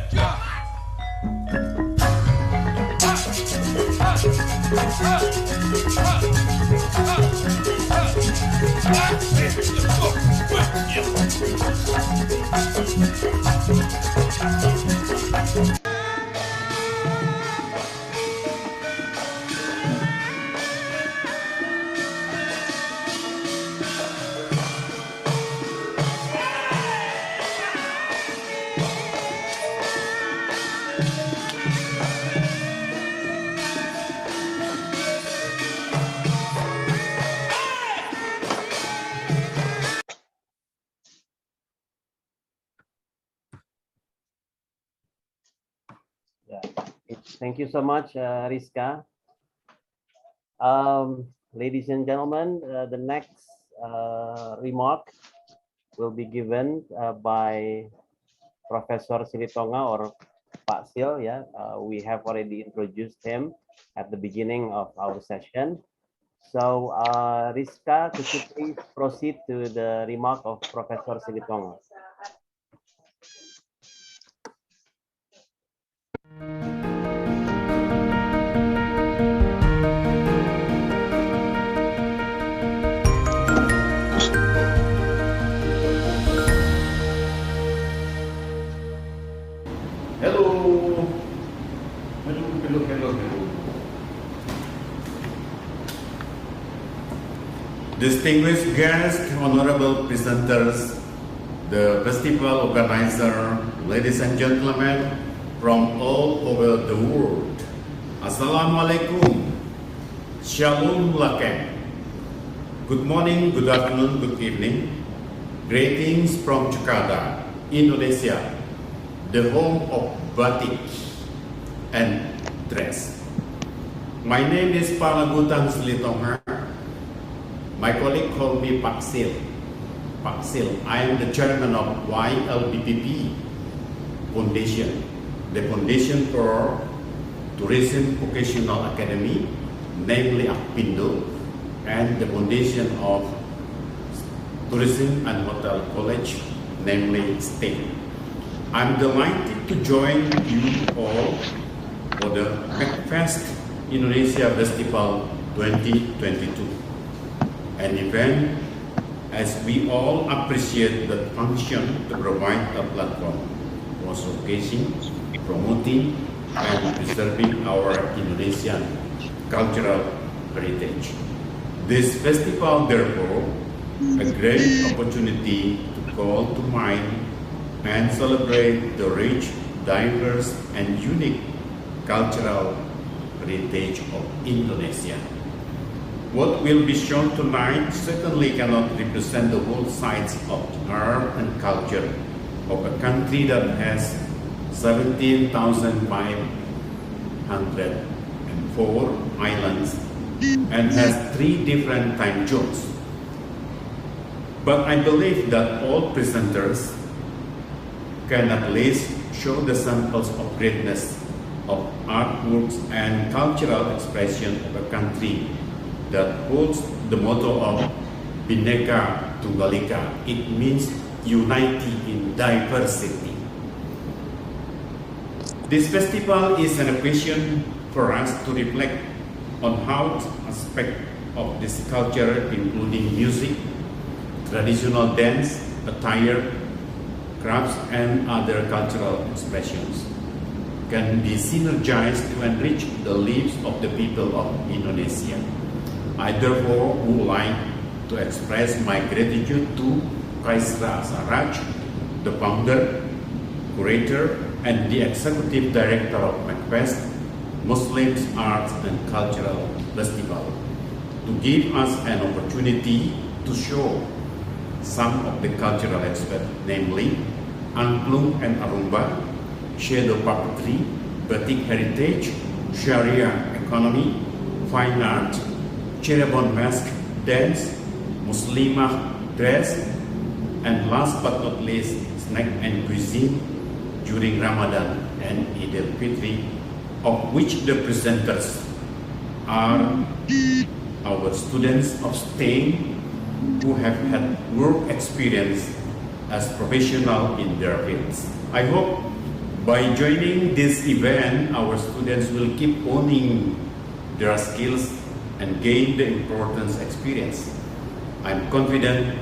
Thank you so much, Rizka. Ladies and gentlemen, the next remark will be given by Professor Silitonga or Pak Sil. Yeah, we have already introduced him at the beginning of our session. So, Rizka, could you please proceed to the remark of Professor Silitonga? Distinguished guests, honorable presenters, the festival organizer, ladies and gentlemen from all over the world. Assalamualaikum. Shalom lakem. Good morning, good afternoon, good evening. Greetings from Jakarta, Indonesia, the home of batik and dress. My name is Palagutan Silitonga. My colleague called me Pak Sil. Pak Sil. I am the chairman of YLBPP Foundation, the Foundation for Tourism Vocational Academy, namely APINDO, and the Foundation of Tourism and Hotel College, namely STAY. I'm delighted to join you all for the Macfest Indonesia Festival 2022. An event as we all appreciate the function to provide a platform for showcasing, promoting, and preserving our Indonesian cultural heritage. This festival, therefore, a great opportunity to call to mind and celebrate the rich, diverse, and unique cultural heritage of Indonesia. What will be shown tonight certainly cannot represent the whole sides of art and culture of a country that has 17,504 islands and has 3 different time zones. But I believe that all presenters can at least show the samples of greatness of artworks and cultural expression of a country that holds the motto of Bhinneka Tunggal Ika. It means unity in diversity. This festival is an occasion for us to reflect on how aspects of this culture, including music, traditional dance, attire, crafts, and other cultural expressions, can be synergized to enrich the lives of the people of Indonesia. I therefore would like to express my gratitude to Qaisra Shahraz, the founder, curator, and the executive director of Macfest, Muslim Arts and Cultural Festival, to give us an opportunity to show some of the cultural aspects, namely Angklung and Arumbe, shadow puppetry, batik heritage, Sharia economy, fine art, Cirebon mask, dance, Muslimah dress, and last but not least, snack and cuisine during Ramadan and Eid al-Fitr, of which the presenters are our students of STEM who have had work experience as professionals in their fields. I hope by joining this event, our students will keep owning their skills and gain the important experience. I'm confident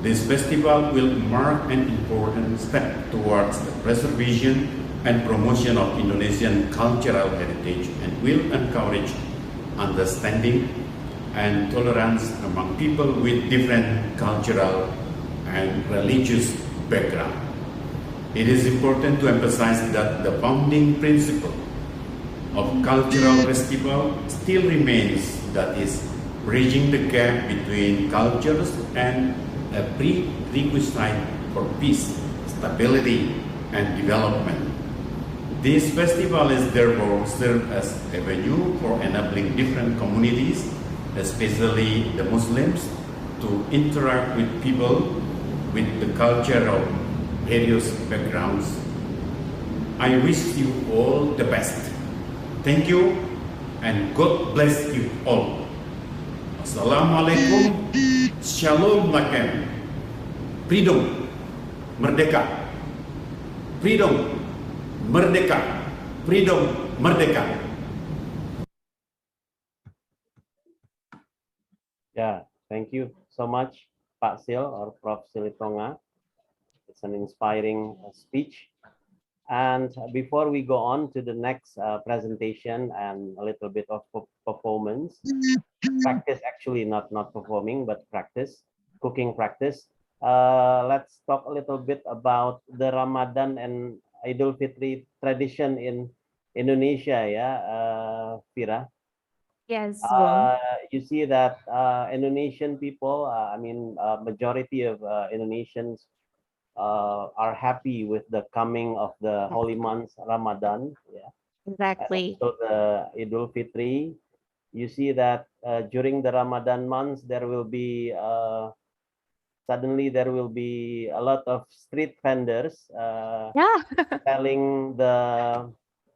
this festival will mark an important step towards the preservation and promotion of Indonesian cultural heritage and will encourage understanding and tolerance among people with different cultural and religious background. It is important to emphasize that the founding principle of cultural festival still remains, that is, bridging the gap between cultures and a prerequisite for peace, stability, and development. This festival is therefore served as a venue for enabling different communities, especially the Muslims, to interact with people with the culture of various backgrounds. I wish you all the best. Thank you and God bless you all. Assalamualaikum, Shalom Lakem, Freedom, Merdeka, Freedom, Merdeka, Freedom, Merdeka. Yeah, thank you so much, Pak Sil or Prof. Silitonga. It's an inspiring speech. And before we go on to the next presentation and a little bit of performance, practice actually, not performing, but practice, cooking practice. Let's talk a little bit about the Ramadan and Idul Fitri tradition in Indonesia, yeah, Fira? Yes. You see that Indonesian people, majority of Indonesians are happy with the coming of the holy months Ramadan. Yeah, exactly. So the Idul Fitri, you see that during the Ramadan months there will be suddenly there will be a lot of street vendors selling the,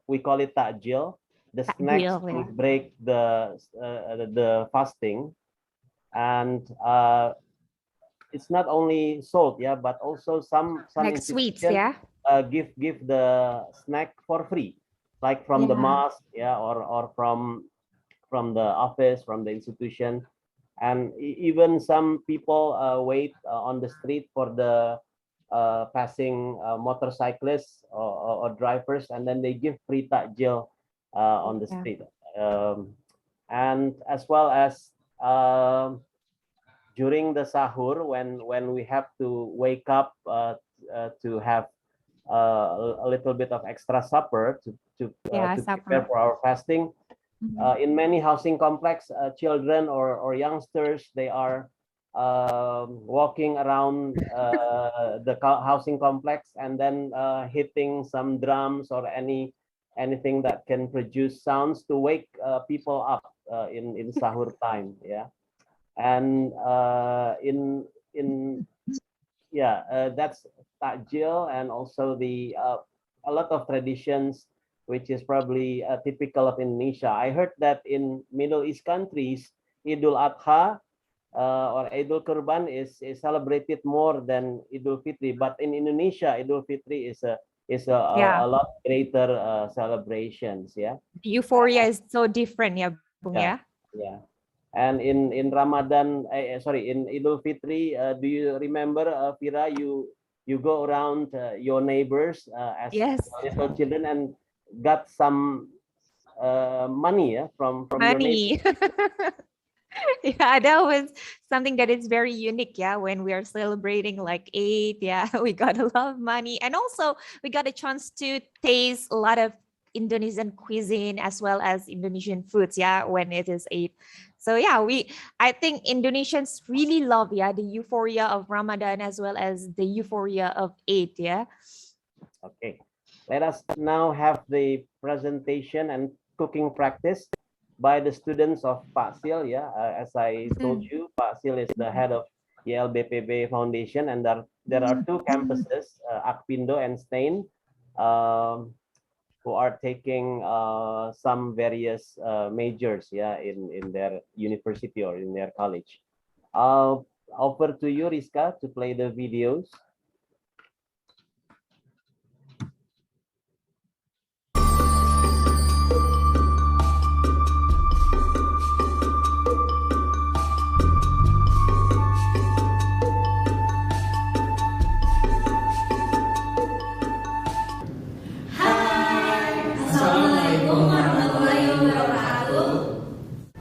we call it takjil, the snacks to break the fasting. And it's not only salt, yeah, but also some like sweets, yeah, give the snack for free, like from the mosque, yeah, or from the office, from the institution. And even some people wait on the street for the passing motorcyclists or drivers, and then they give free takjil on the street. And as well as during the sahur, when we have to wake up to have a little bit of extra supper to prepare for our fasting. In many housing complex, children or youngsters, they are walking around the housing complex and then hitting some drums or anything that can produce sounds to wake people up in sahur time. Yeah, and that's takjil, and also the a lot of traditions which is probably typical of Indonesia. I heard that in Middle East countries, Idul Adha or Idul Kurban is celebrated more than Idul Fitri, but in Indonesia, Idul Fitri is a lot greater celebrations. Yeah, the euphoria is so different, yeah, Bung, yeah. Yeah. And in Ramadan, sorry, in Idul Fitri, do you remember, Fira, you go around your neighbors as little children and got some money from your neighbors? Yeah, that was something that is very unique. Yeah, when we are celebrating like Eid, yeah, we got a lot of money, and also we got a chance to taste a lot of Indonesian cuisine as well as Indonesian foods. Yeah, when it is Eid. So yeah, I think Indonesians really love the euphoria of Ramadan as well as the euphoria of Eid. Yeah. Okay, let us now have the presentation and cooking practice by the students of Pak Sil. Yeah, as I told you, Pak Sil is the head of YLBPB Foundation, and there are two campuses, Akpindo and Stein, who are taking some various majors, in their university or in their college. Over to you, Rizka, to play the videos.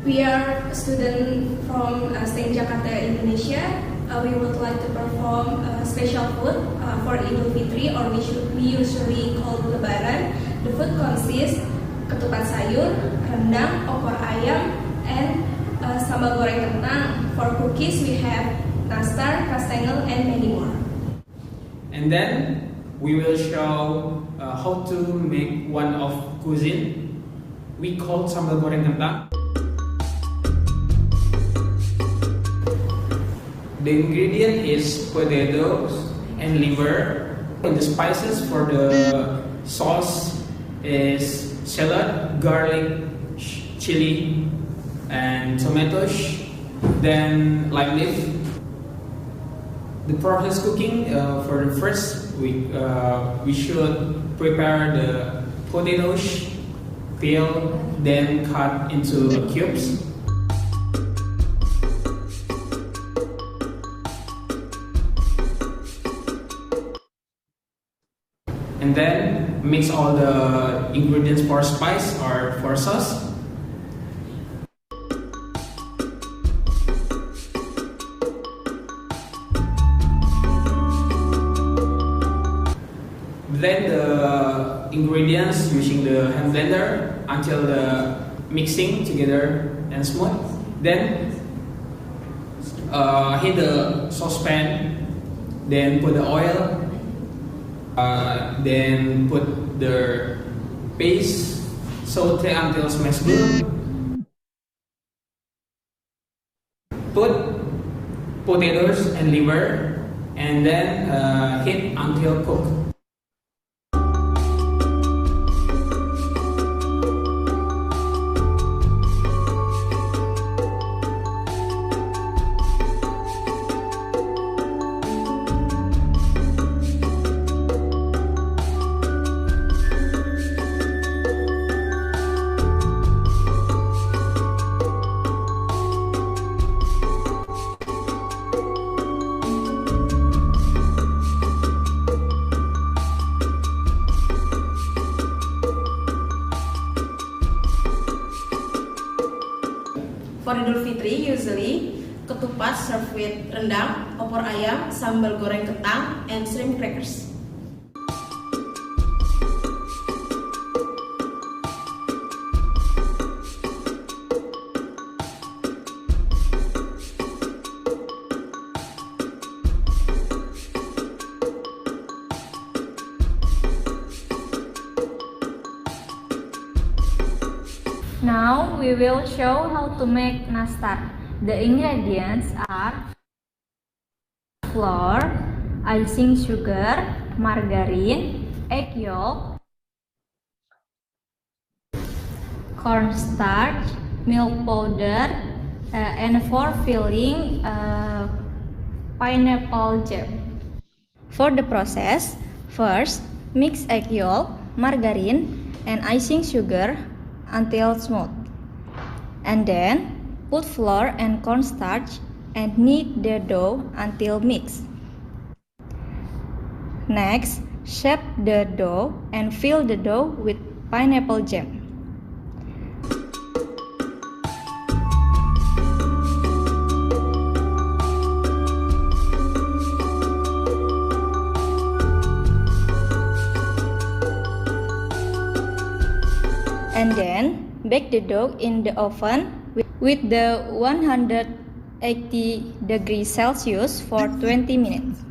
We are a student from State Jakarta, Indonesia. We would like to perform special food for Idul Fitri, or we usually call Lebaran. The food consists ketupat sayur, rendang, opor ayam, and sambal goreng kentang. For cookies, we have nastar, kastengel, and many more. And then we will show how to make one of cuisine. We call sambal goreng kentang. The ingredient is potatoes and liver. And the spices for the sauce is shallot, garlic, chili, and tomatoes. Then lime leaf. The process cooking for the first we should prepare the potatoes, peel, then cut into cubes. And then mix all the ingredients for spice or for sauce. Blend the ingredients using the hand blender until the mixing together and smooth. Then heat the saucepan, then put the oil. Then put the paste, saute until smash blue. Put potatoes and liver, and then heat until cooked. For Idul Fitri, usually ketupat served with rendang, opor ayam, sambal goreng kentang, and shrimp crackers. Now we will show how to make nastar. The ingredients are flour, icing sugar, margarine, egg yolk, cornstarch, milk powder, and for filling, pineapple jam. For the process, first mix egg yolk, margarine, and icing sugar until smooth. And then put flour and cornstarch and knead the dough until mixed. Next, shape the dough and fill the dough with pineapple jam. And then bake the dough in the oven with the 180 degrees Celsius for 20 minutes.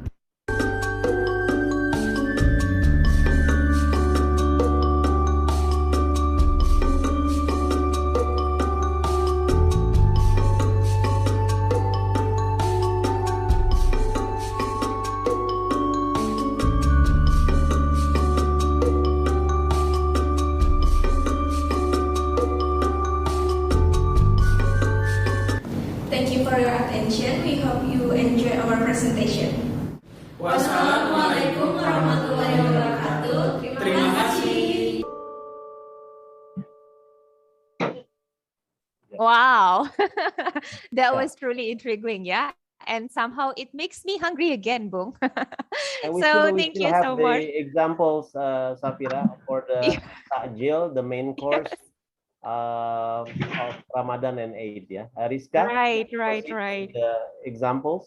Thank you for your attention. We hope you enjoy our presentation. Wassalamualaikum warahmatullahi wabarakatuh. Terima kasih. Wow, that was truly intriguing, yeah. And somehow it makes me hungry again, Bung. And we So still, thank you have so the much. examples, Safira, for the takjil, the main course of Ramadan and Eid. Yeah, Rizka. Right, proceed right, with right. The examples.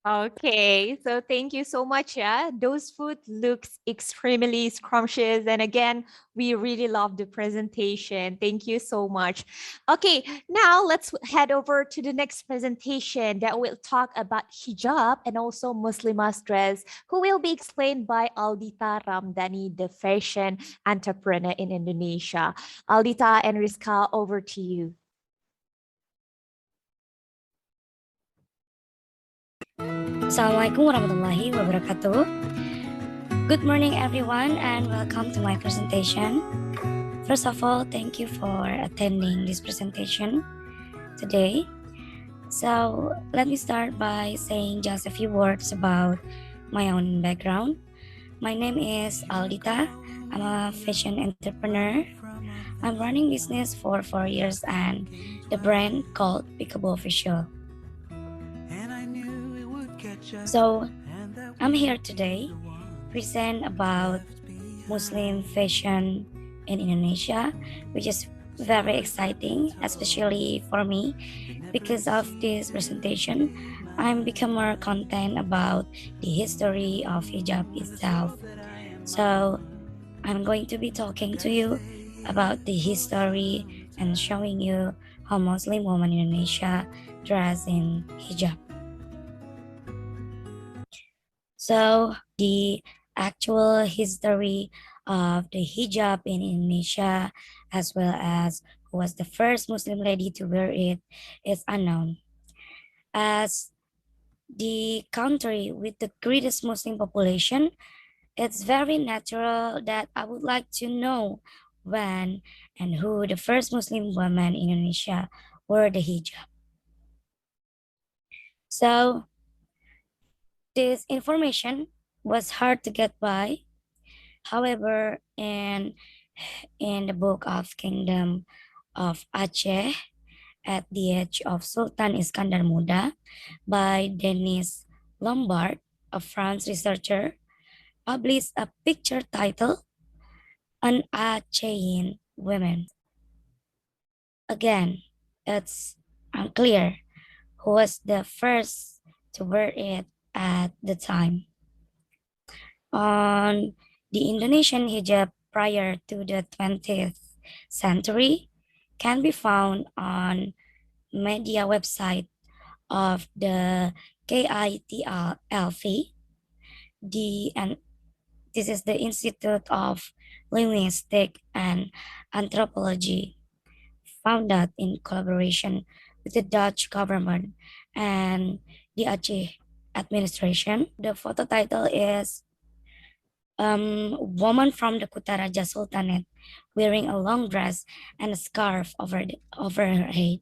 Okay, so thank you so much. Yeah, those food looks extremely scrumptious, and again, we really love the presentation. Thank you so much. Okay, now let's head over to the next presentation that will talk about hijab and also Muslimah dress, who will be explained by Aldita Ramdhani, the fashion entrepreneur in Indonesia. Aldita and Rizka, over to you. Assalamualaikum warahmatullahi wabarakatuh. Good morning everyone and welcome to my presentation. First of all, thank you for attending this presentation today. So let me start by saying just a few words about my own background. My name is Aldita. I'm a fashion entrepreneur. I'm running business for 4 years and the brand called Peekaboo Official. So I'm here today present about Muslim fashion in Indonesia, which is very exciting, especially for me. Because of this presentation, I'm become more content about the history of hijab itself. So I'm going to be talking to you about the history and showing you how Muslim women in Indonesia dress in hijab. So the actual history of the hijab in Indonesia, as well as who was the first Muslim lady to wear it, is unknown. As the country with the greatest Muslim population, it's very natural that I would like to know when and who the first Muslim women in Indonesia wore the hijab. So This information was hard to get by. However, in the book of Kingdom of Aceh at the Age of Sultan Iskandar Muda by Denis Lombard, a French researcher, published a picture titled An Achaean Women. Again, it's unclear who was the first to wear it at the time. On the Indonesian hijab prior to the 20th century can be found on media website of the KITLV, this is the Institute of Linguistic and Anthropology, founded in collaboration with the Dutch government and the Aceh administration. The photo title is woman from the Kutaraja Sultanate wearing a long dress and a scarf over her head.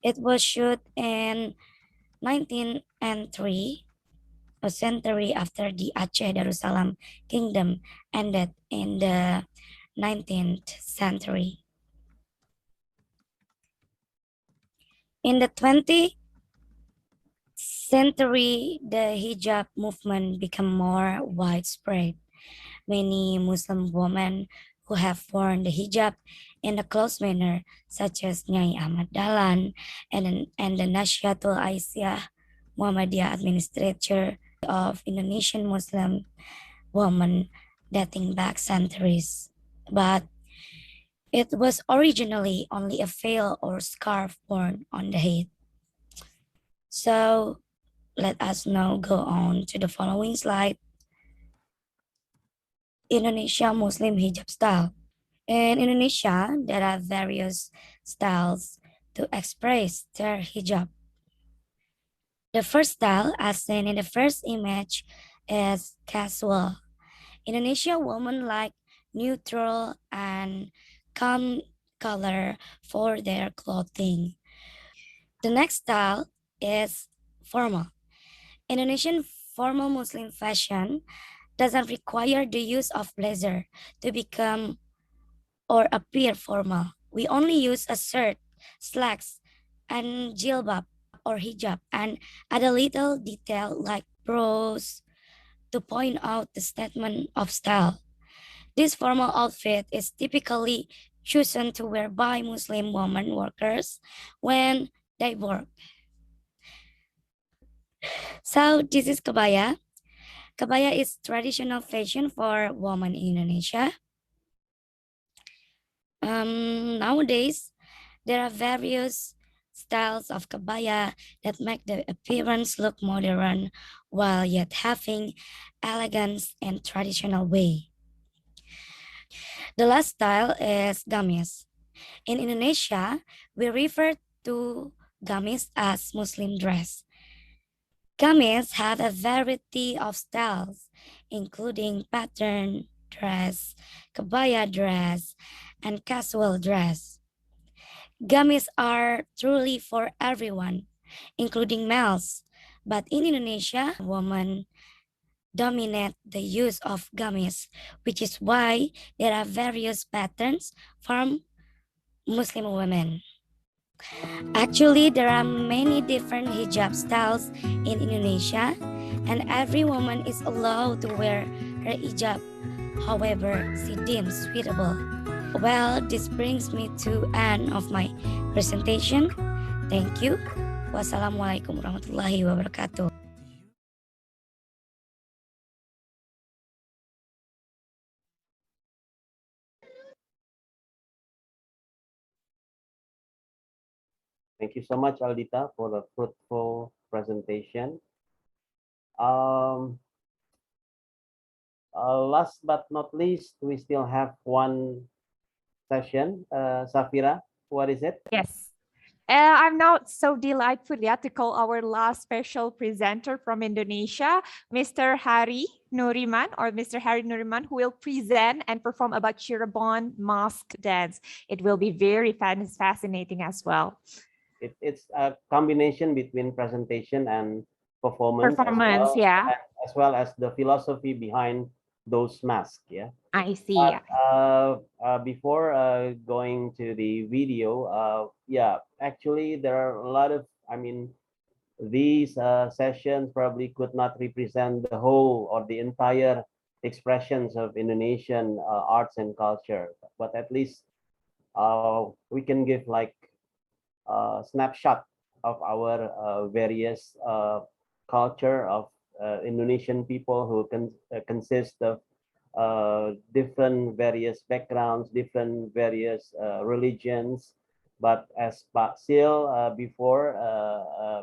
It was shot in 1903, a century after the Aceh Darussalam kingdom ended in the 19th century. In the 20th century, the hijab movement became more widespread. Many Muslim women who have worn the hijab in a close manner, such as Nyai Ahmad Dahlan and the Nasyatul Aisyah Muhammadiyah Administrator of Indonesian Muslim women dating back centuries. But it was originally only a veil or scarf worn on the head. So let us now go on to the following slide. Indonesia Muslim hijab style. In Indonesia, there are various styles to express their hijab. The first style, as seen in the first image, is casual. Indonesian women like neutral and calm color for their clothing. The next style is formal. Indonesian formal Muslim fashion doesn't require the use of blazer to become or appear formal. We only use a shirt, slacks, and jilbab or hijab and add a little detail like brows to point out the statement of style. This formal outfit is typically chosen to wear by Muslim women workers when they work. So this is kebaya. Kebaya is traditional fashion for women in Indonesia. Nowadays, there are various styles of kebaya that make the appearance look modern while yet having elegance and traditional way. The last style is gamis. In Indonesia, we refer to gamis as Muslim dress. Gamis have a variety of styles, including pattern dress, kebaya dress, and casual dress. Gamis are truly for everyone, including males, but in Indonesia, women dominate the use of gamis, which is why there are various patterns from Muslim women. Actually, there are many different hijab styles in Indonesia, and every woman is allowed to wear her hijab however she deems suitable. Well, this brings me to end of my presentation. Thank you. Wassalamualaikum warahmatullahi wabarakatuh. Thank you so much, Aldita, for the fruitful presentation. Last but not least, we still have one session. Safira, what is it? Yes. I'm now so delighted to call our last special presenter from Indonesia, Mr. Hari Nuriman, who will present and perform about Cirebon mask dance. It will be very fascinating as well. It's a combination between presentation and performance, yeah, as well as the philosophy behind those masks. Yeah. I see. Before going to the video, yeah, actually there are a lot of, I mean, these sessions probably could not represent the whole or the entire expressions of Indonesian arts and culture, but at least we can give like a snapshot of our various culture of Indonesian people who consist of different various backgrounds, different various religions. But as Pak Sil before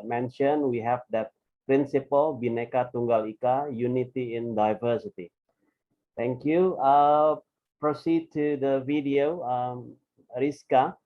mentioned, we have that principle, Bhinneka Tunggal Ika, unity in diversity. Thank you. Proceed to the video, Rizka.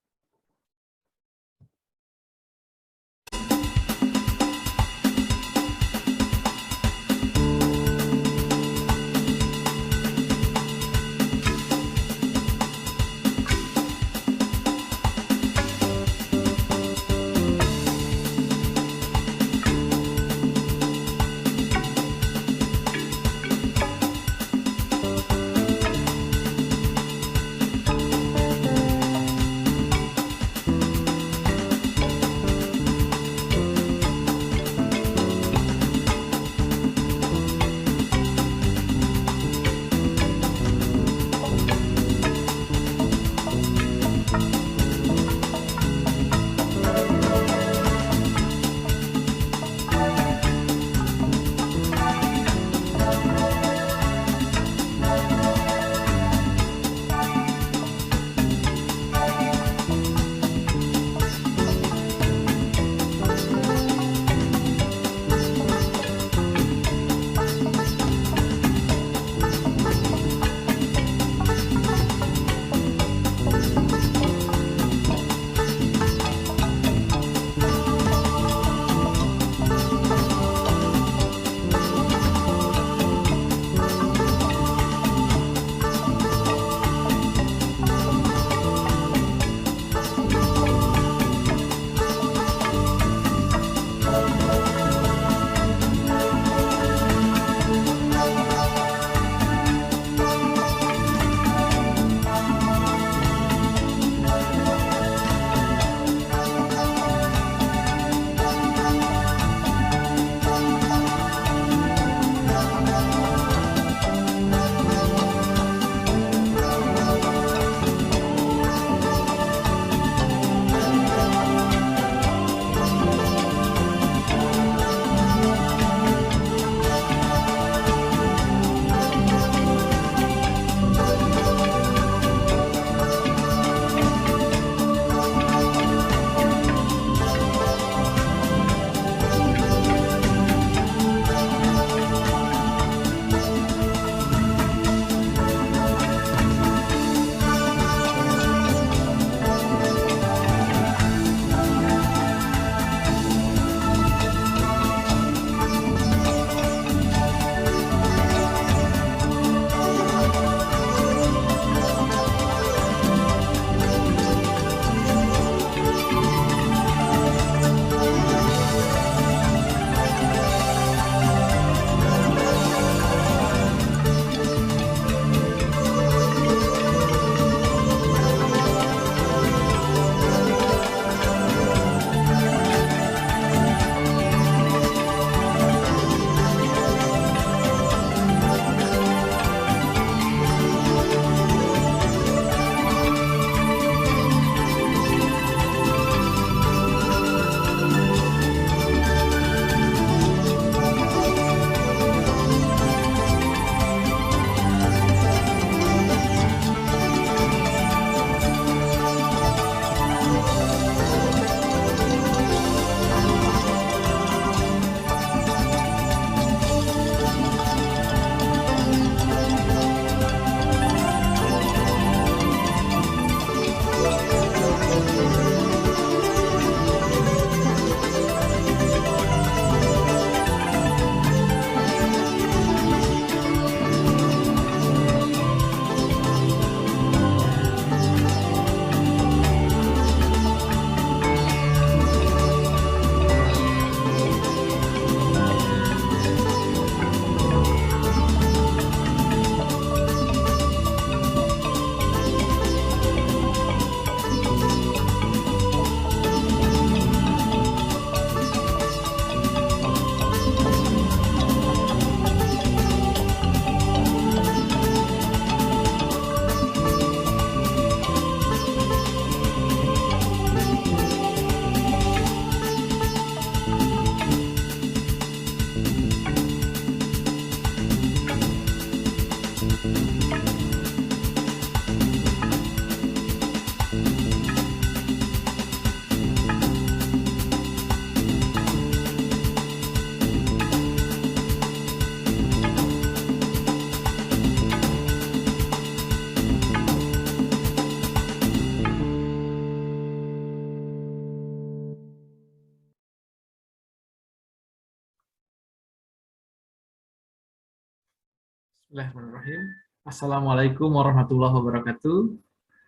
Bismillahirrahmanirrahim. Assalamualaikum warahmatullahi wabarakatuh.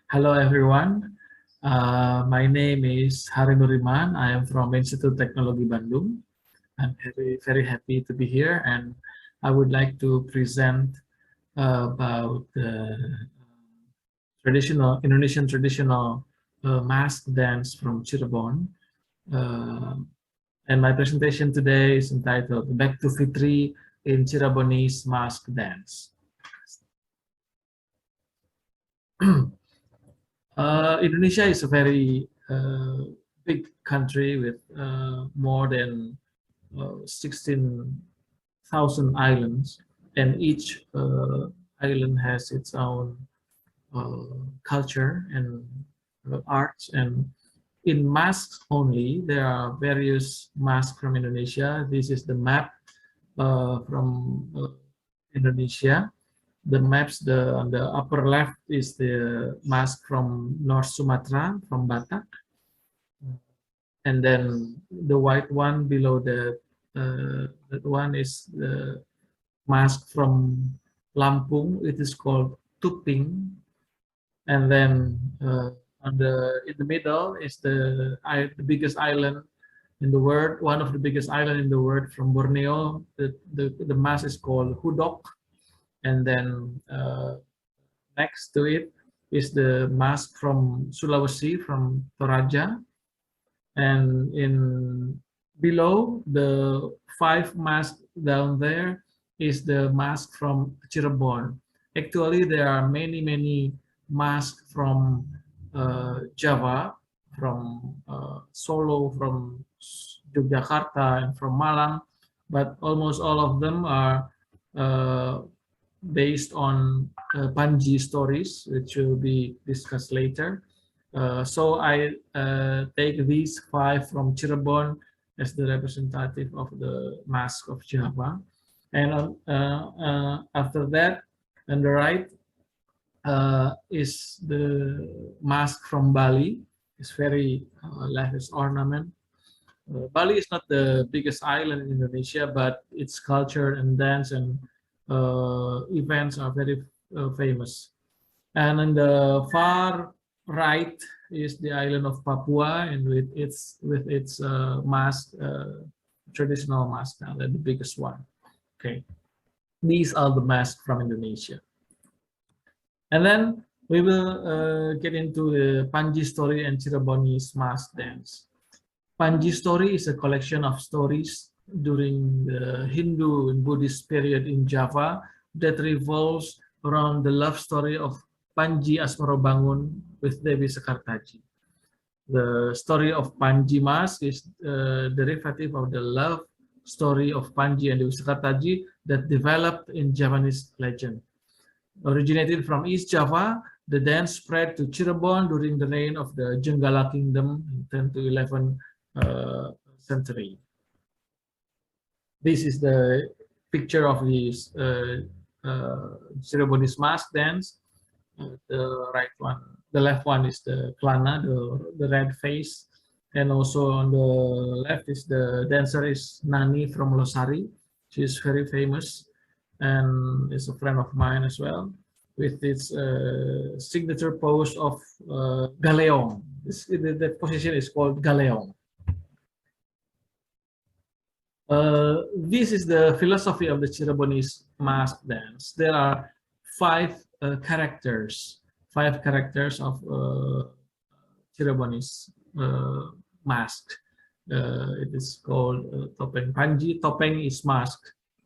Hello everyone. My name is Hari Nuriman. I am from Institut Teknologi Bandung. I'm very happy to be here, and I would like to present about Indonesian traditional mask dance from Cirebon. And my presentation today is entitled Back to Fitri in Cirebonese Mask Dance. Indonesia is a very big country with more than 16,000 islands, and each island has its own culture and arts. And in masks only, there are various masks from Indonesia. This is the map from Indonesia. The maps, on the upper left is the mask from North Sumatra, from Batak. And then the white one below that one is the mask from Lampung. It is called Tuping. And then in the middle is the biggest island in the world, one of the biggest island in the world, from Borneo. The mask is called Hudok. And then next to it is the mask from Sulawesi, from Toraja. And below the 5 masks down there is the mask from Cirebon. Actually, there are many masks from Java, from Solo, from Yogyakarta, and from Malang, but almost all of them are based on Panji stories, which will be discussed later. So I take these 5 from Cirebon as the representative of the mask of Java. And after that, on the right is the mask from Bali. It's very lavish ornament. Bali is not the biggest island in Indonesia, but its culture and dance and events are very famous. And on the far right is the island of Papua, and with its mask, traditional mask, now the biggest one. Okay, these are the masks from Indonesia. And then we will get into the Panji Story and Cirebonese mask dance. Panji Story is a collection of stories during the Hindu and Buddhist period in Java that revolves around the love story of Panji Asmarobangun with Dewi Sekartaji. The story of Panji Mask is a derivative of the love story of Panji and Dewi Sekartaji that developed in Javanese legend. Originated from East Java, the dance spread to Cirebon during the reign of the Jenggala Kingdom in 10th to 11th century. This is the picture of this Cirebonese mask dance. The right one, the left one is the Klana, the red face, and also on the left is the dancer is Nani from Losari. She is very famous and is a friend of mine as well, with its signature pose of Galeong. That position is called Galeong. This is the philosophy of the Cirebonese mask dance. There are 5 characters of Cirebonese mask. It is called Topeng Panji. Topeng is mask.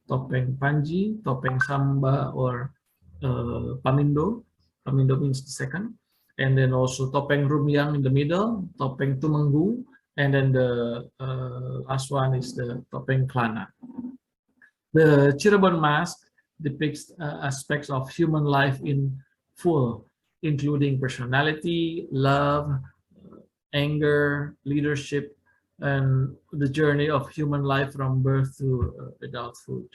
Topeng Panji, Topeng Samba, or Pamindo. Pamindo means the second. And then also Topeng Rumyang in the middle, Topeng Tumenggung, and then the last one is the Topeng Klana. The Cirebon mask depicts aspects of human life in full, including personality, love, anger, leadership, and the journey of human life from birth to adulthood.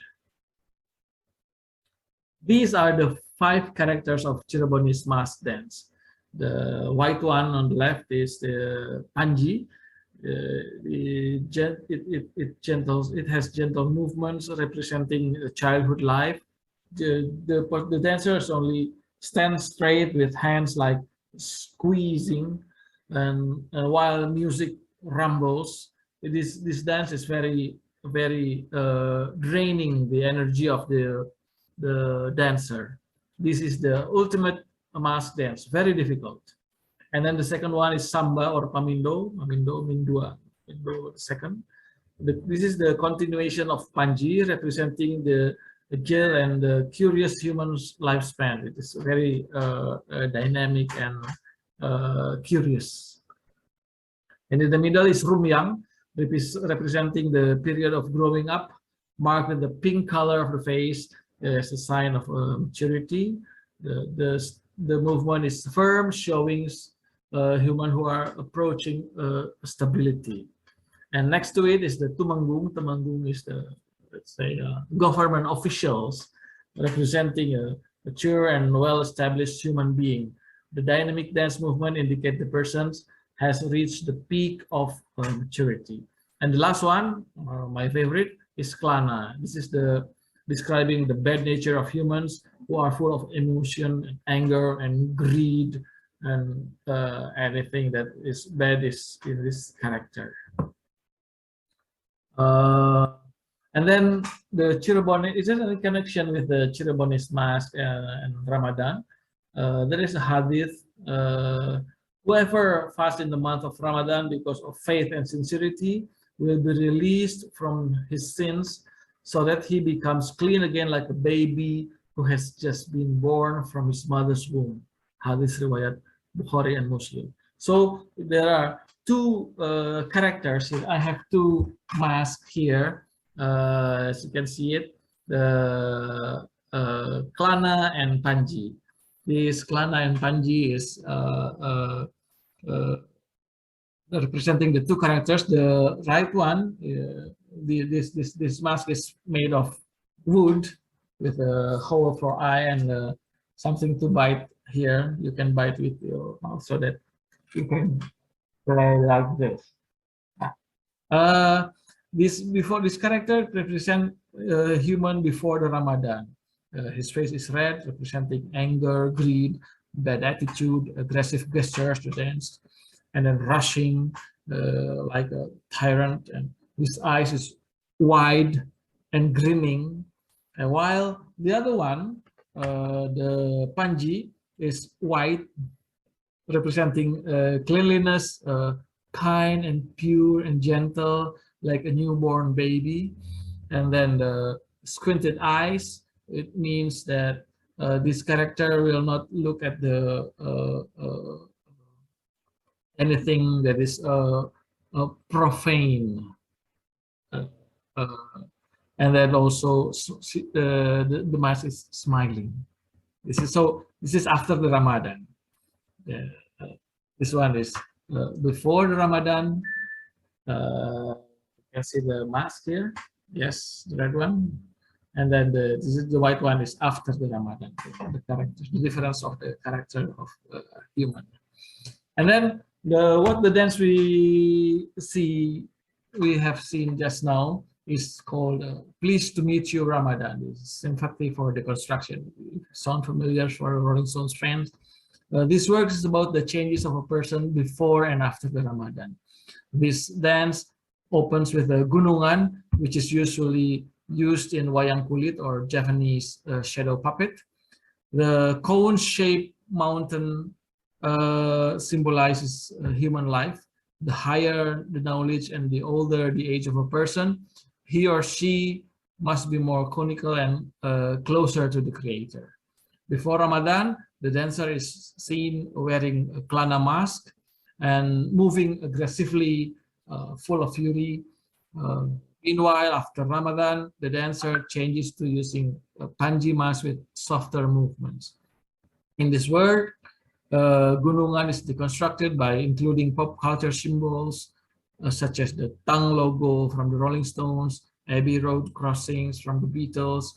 These are the 5 characters of Cirebonese mask dance. The white one on the left is the Panji. It has gentle movements representing childhood life, the dancers only stand straight with hands like squeezing, and while music rumbles, this dance is very draining the energy of the dancer. This is the ultimate mask dance, very difficult. And then the second one is samba or pamindo, mindua, second. This is the continuation of Panji, representing the agile and the curious human's lifespan. It is very dynamic and curious. And in the middle is Rumyang, representing the period of growing up, marked with the pink color of the face as a sign of maturity. The movement is firm, showing human who are approaching stability. And next to it is the Tumanggung. Tumanggung is the, let's say, government officials representing a mature and well-established human being. The dynamic dance movement indicates the person has reached the peak of maturity. And the last one, my favorite, is Klana. This is describing the bad nature of humans who are full of emotion, anger, and greed, and anything that is bad is in this character. And then the Chiropodist, is there a connection with the Chiropodist mask and Ramadan? There is a hadith, whoever fasts in the month of Ramadan because of faith and sincerity will be released from his sins so that he becomes clean again like a baby who has just been born from his mother's womb. Hadith riwayat Bukhari and Muslim. So there are two characters here. I have two masks here, as you can see it, the Klana and Panji. This Klana and Panji is representing the two characters. The right one, this mask is made of wood with a hole for eye and something to bite here. You can bite with your mouth so that you can play like this. This character represents human before the Ramadan. His face is red, representing anger, greed, bad attitude, aggressive gestures to dance, and then rushing like a tyrant. And his eyes is wide and grinning. And while the other one, the Panji, is white, representing cleanliness, kind and pure and gentle, like a newborn baby. And then the squinted eyes, it means that this character will not look at the anything that is profane. And then also the mask is smiling. This is after the Ramadan. This one is before the Ramadan. You can see the mask here. Yes, the red one. And then this is the white one is after the Ramadan. The character, the difference of the character of human. And then the dance we have seen just now is called Pleased to Meet You Ramadan. It's sympathy for deconstruction. Sound familiar for Rolling Stones fans? This work is about the changes of a person before and after the Ramadan. This dance opens with a gunungan, which is usually used in wayang kulit or Japanese shadow puppet. The cone-shaped mountain symbolizes human life. The higher the knowledge and the older the age of a person, he or she must be more conical and closer to the creator. Before Ramadan, the dancer is seen wearing a Klana mask and moving aggressively, full of fury. Meanwhile, after Ramadan, the dancer changes to using a Panji mask with softer movements. In this work, gunungan is deconstructed by including pop culture symbols such as the tongue logo from the Rolling Stones, Abbey Road crossings from the Beatles,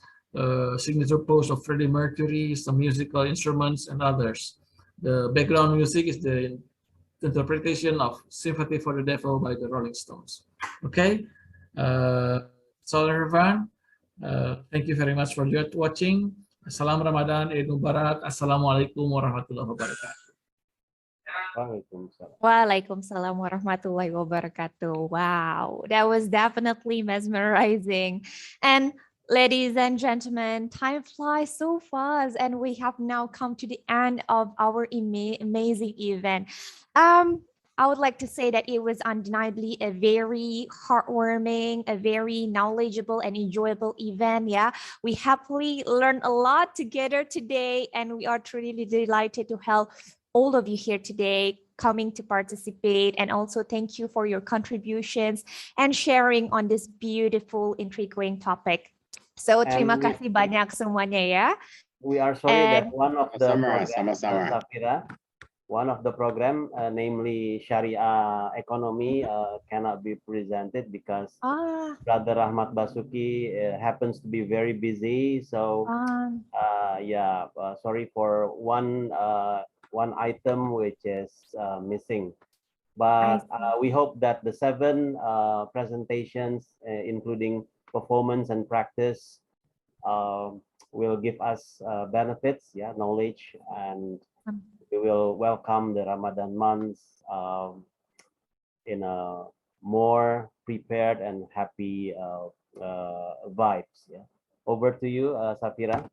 signature pose of Freddie Mercury, some musical instruments, and others. The background music is the interpretation of Sympathy for the Devil by the Rolling Stones. Okay, so everyone, thank you very much for watching. Salam Ramadan, Eid Mubarak. Assalamualaikum warahmatullahi wabarakatuh. Waalaikumsalam warahmatullahi wabarakatuh. Wow, that was definitely mesmerizing. And ladies and gentlemen, time flies so fast, and we have now come to the end of our amazing event. I would like to say that it was undeniably a very heartwarming, a very knowledgeable and enjoyable event. Yeah, we happily learned a lot together today, and we are truly delighted to have all of you here today coming to participate, and also thank you for your contributions and sharing on this beautiful, intriguing topic. So terima kasih banyak semuanya ya. We are sorry that one of the program, namely Sharia economy, cannot be presented because Brother Rahmat Basuki happens to be very busy. So sorry for one item which is missing. But we hope that the 7 presentations, including performance and practice, will give us benefits, knowledge, and we will welcome the Ramadan months in a more prepared and happy vibes. Over to you, Safira.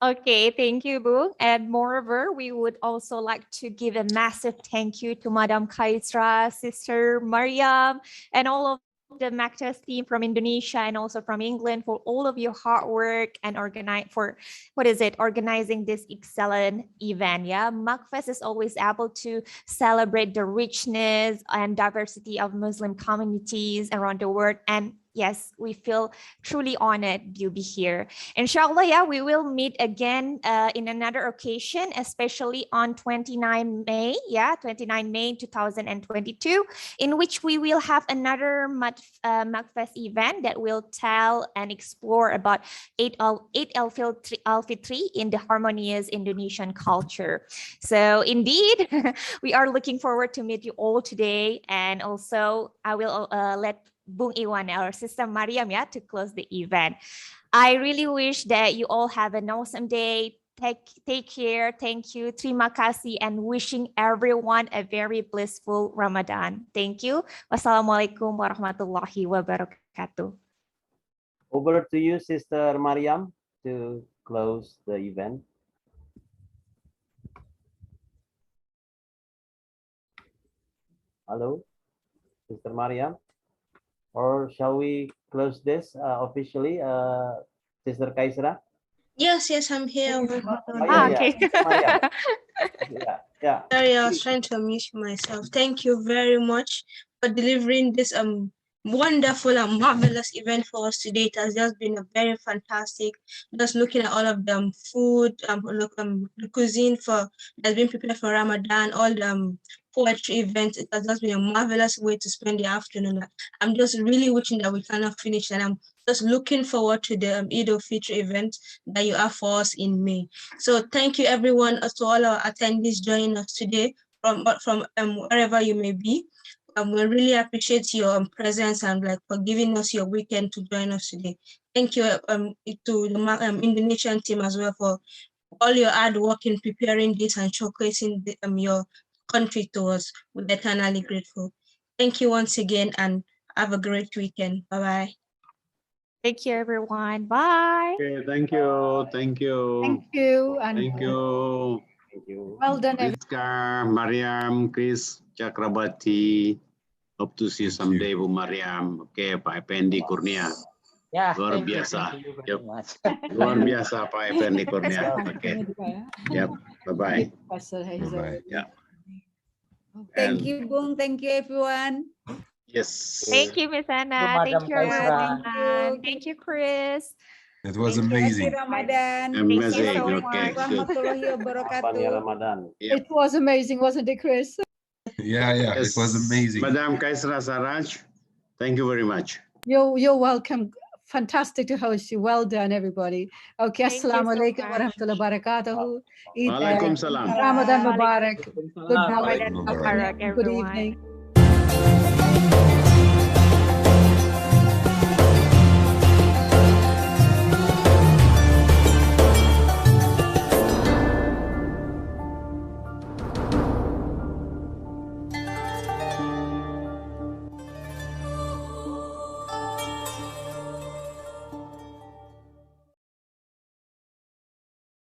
Okay, thank you, Bu. And moreover, we would also like to give a massive thank you to Madam Qaisra, Sister Mariam, and all of the Macfest team from Indonesia and also from England for all of your hard work and organizing this excellent event. Yeah, Macfest is always able to celebrate the richness and diversity of Muslim communities around the world, and yes, we feel truly honored you be here. Inshallah, yeah, we will meet again in another occasion, especially on 29 May, 29 May 2022, in which we will have another Macfest event that will tell and explore about Eid al-Fitr in the harmonious Indonesian culture. So indeed, we are looking forward to meet you all today, and also I will let Bung Iwan, our Sister Mariam, to close the event. I really wish that you all have an awesome day. Take care. Thank you. Terima kasih, and wishing everyone a very blissful Ramadan. Thank you. Wassalamualaikum warahmatullahi wabarakatuh. Over to you, Sister Mariam, to close the event. Hello, Sister Mariam. Or shall we close this officially, Sister Qaisra? Yes, I'm here. Okay. Sorry, I was trying to unmute myself. Thank you very much for delivering this wonderful and marvelous event for us today. It has just been a very fantastic. Just looking at all of them food, the cuisine that's been prepared for Ramadan, all the poetry events. It has just been a marvelous way to spend the afternoon. I'm just really wishing that we cannot finish, and I'm just looking forward to the Eid al-Fitr event that you have for us in May. So thank you everyone, to all our attendees joining us today from wherever you may be. We really appreciate your presence and for giving us your weekend to join us today. Thank you to the Indonesian team as well for all your hard work in preparing this and showcasing your country to us. We're eternally grateful. Thank you once again, and have a great weekend. Bye-bye. Thank you, everyone. Bye. Okay, thank you. Thank you. Thank you. And thank you. Well done, Rizka, Mariam, Chris, Chakrabarti. Hope to see you someday, Bu Mariam. Okay, Pak Effendi Kurnia. Yeah, luar biasa. Luar biasa Pak Effendi Kurnia. Okay. Yep. Bye-bye. Bye-bye. Yeah. Thank you, Bung. Thank you, everyone. Yes. Thank you, Miss Anna. Thank you, everyone. Thank you, Chris. It was amazing. Ramadan. Amazing. Okay. Warahmatullahi wabarakatuh. Ramadan. It was amazing, wasn't it, Chris? Yeah, Yes. it was amazing. Madam Qaisra Shahraz, thank you very much. You're welcome. Fantastic to host you. Well done, everybody. Okay, assalamu alaikum warahmatullahi wabarakatuh. Waalaikumsalam. Ramadan Mubarak. Good Ramadan night. Mubarak, Good everyone. evening.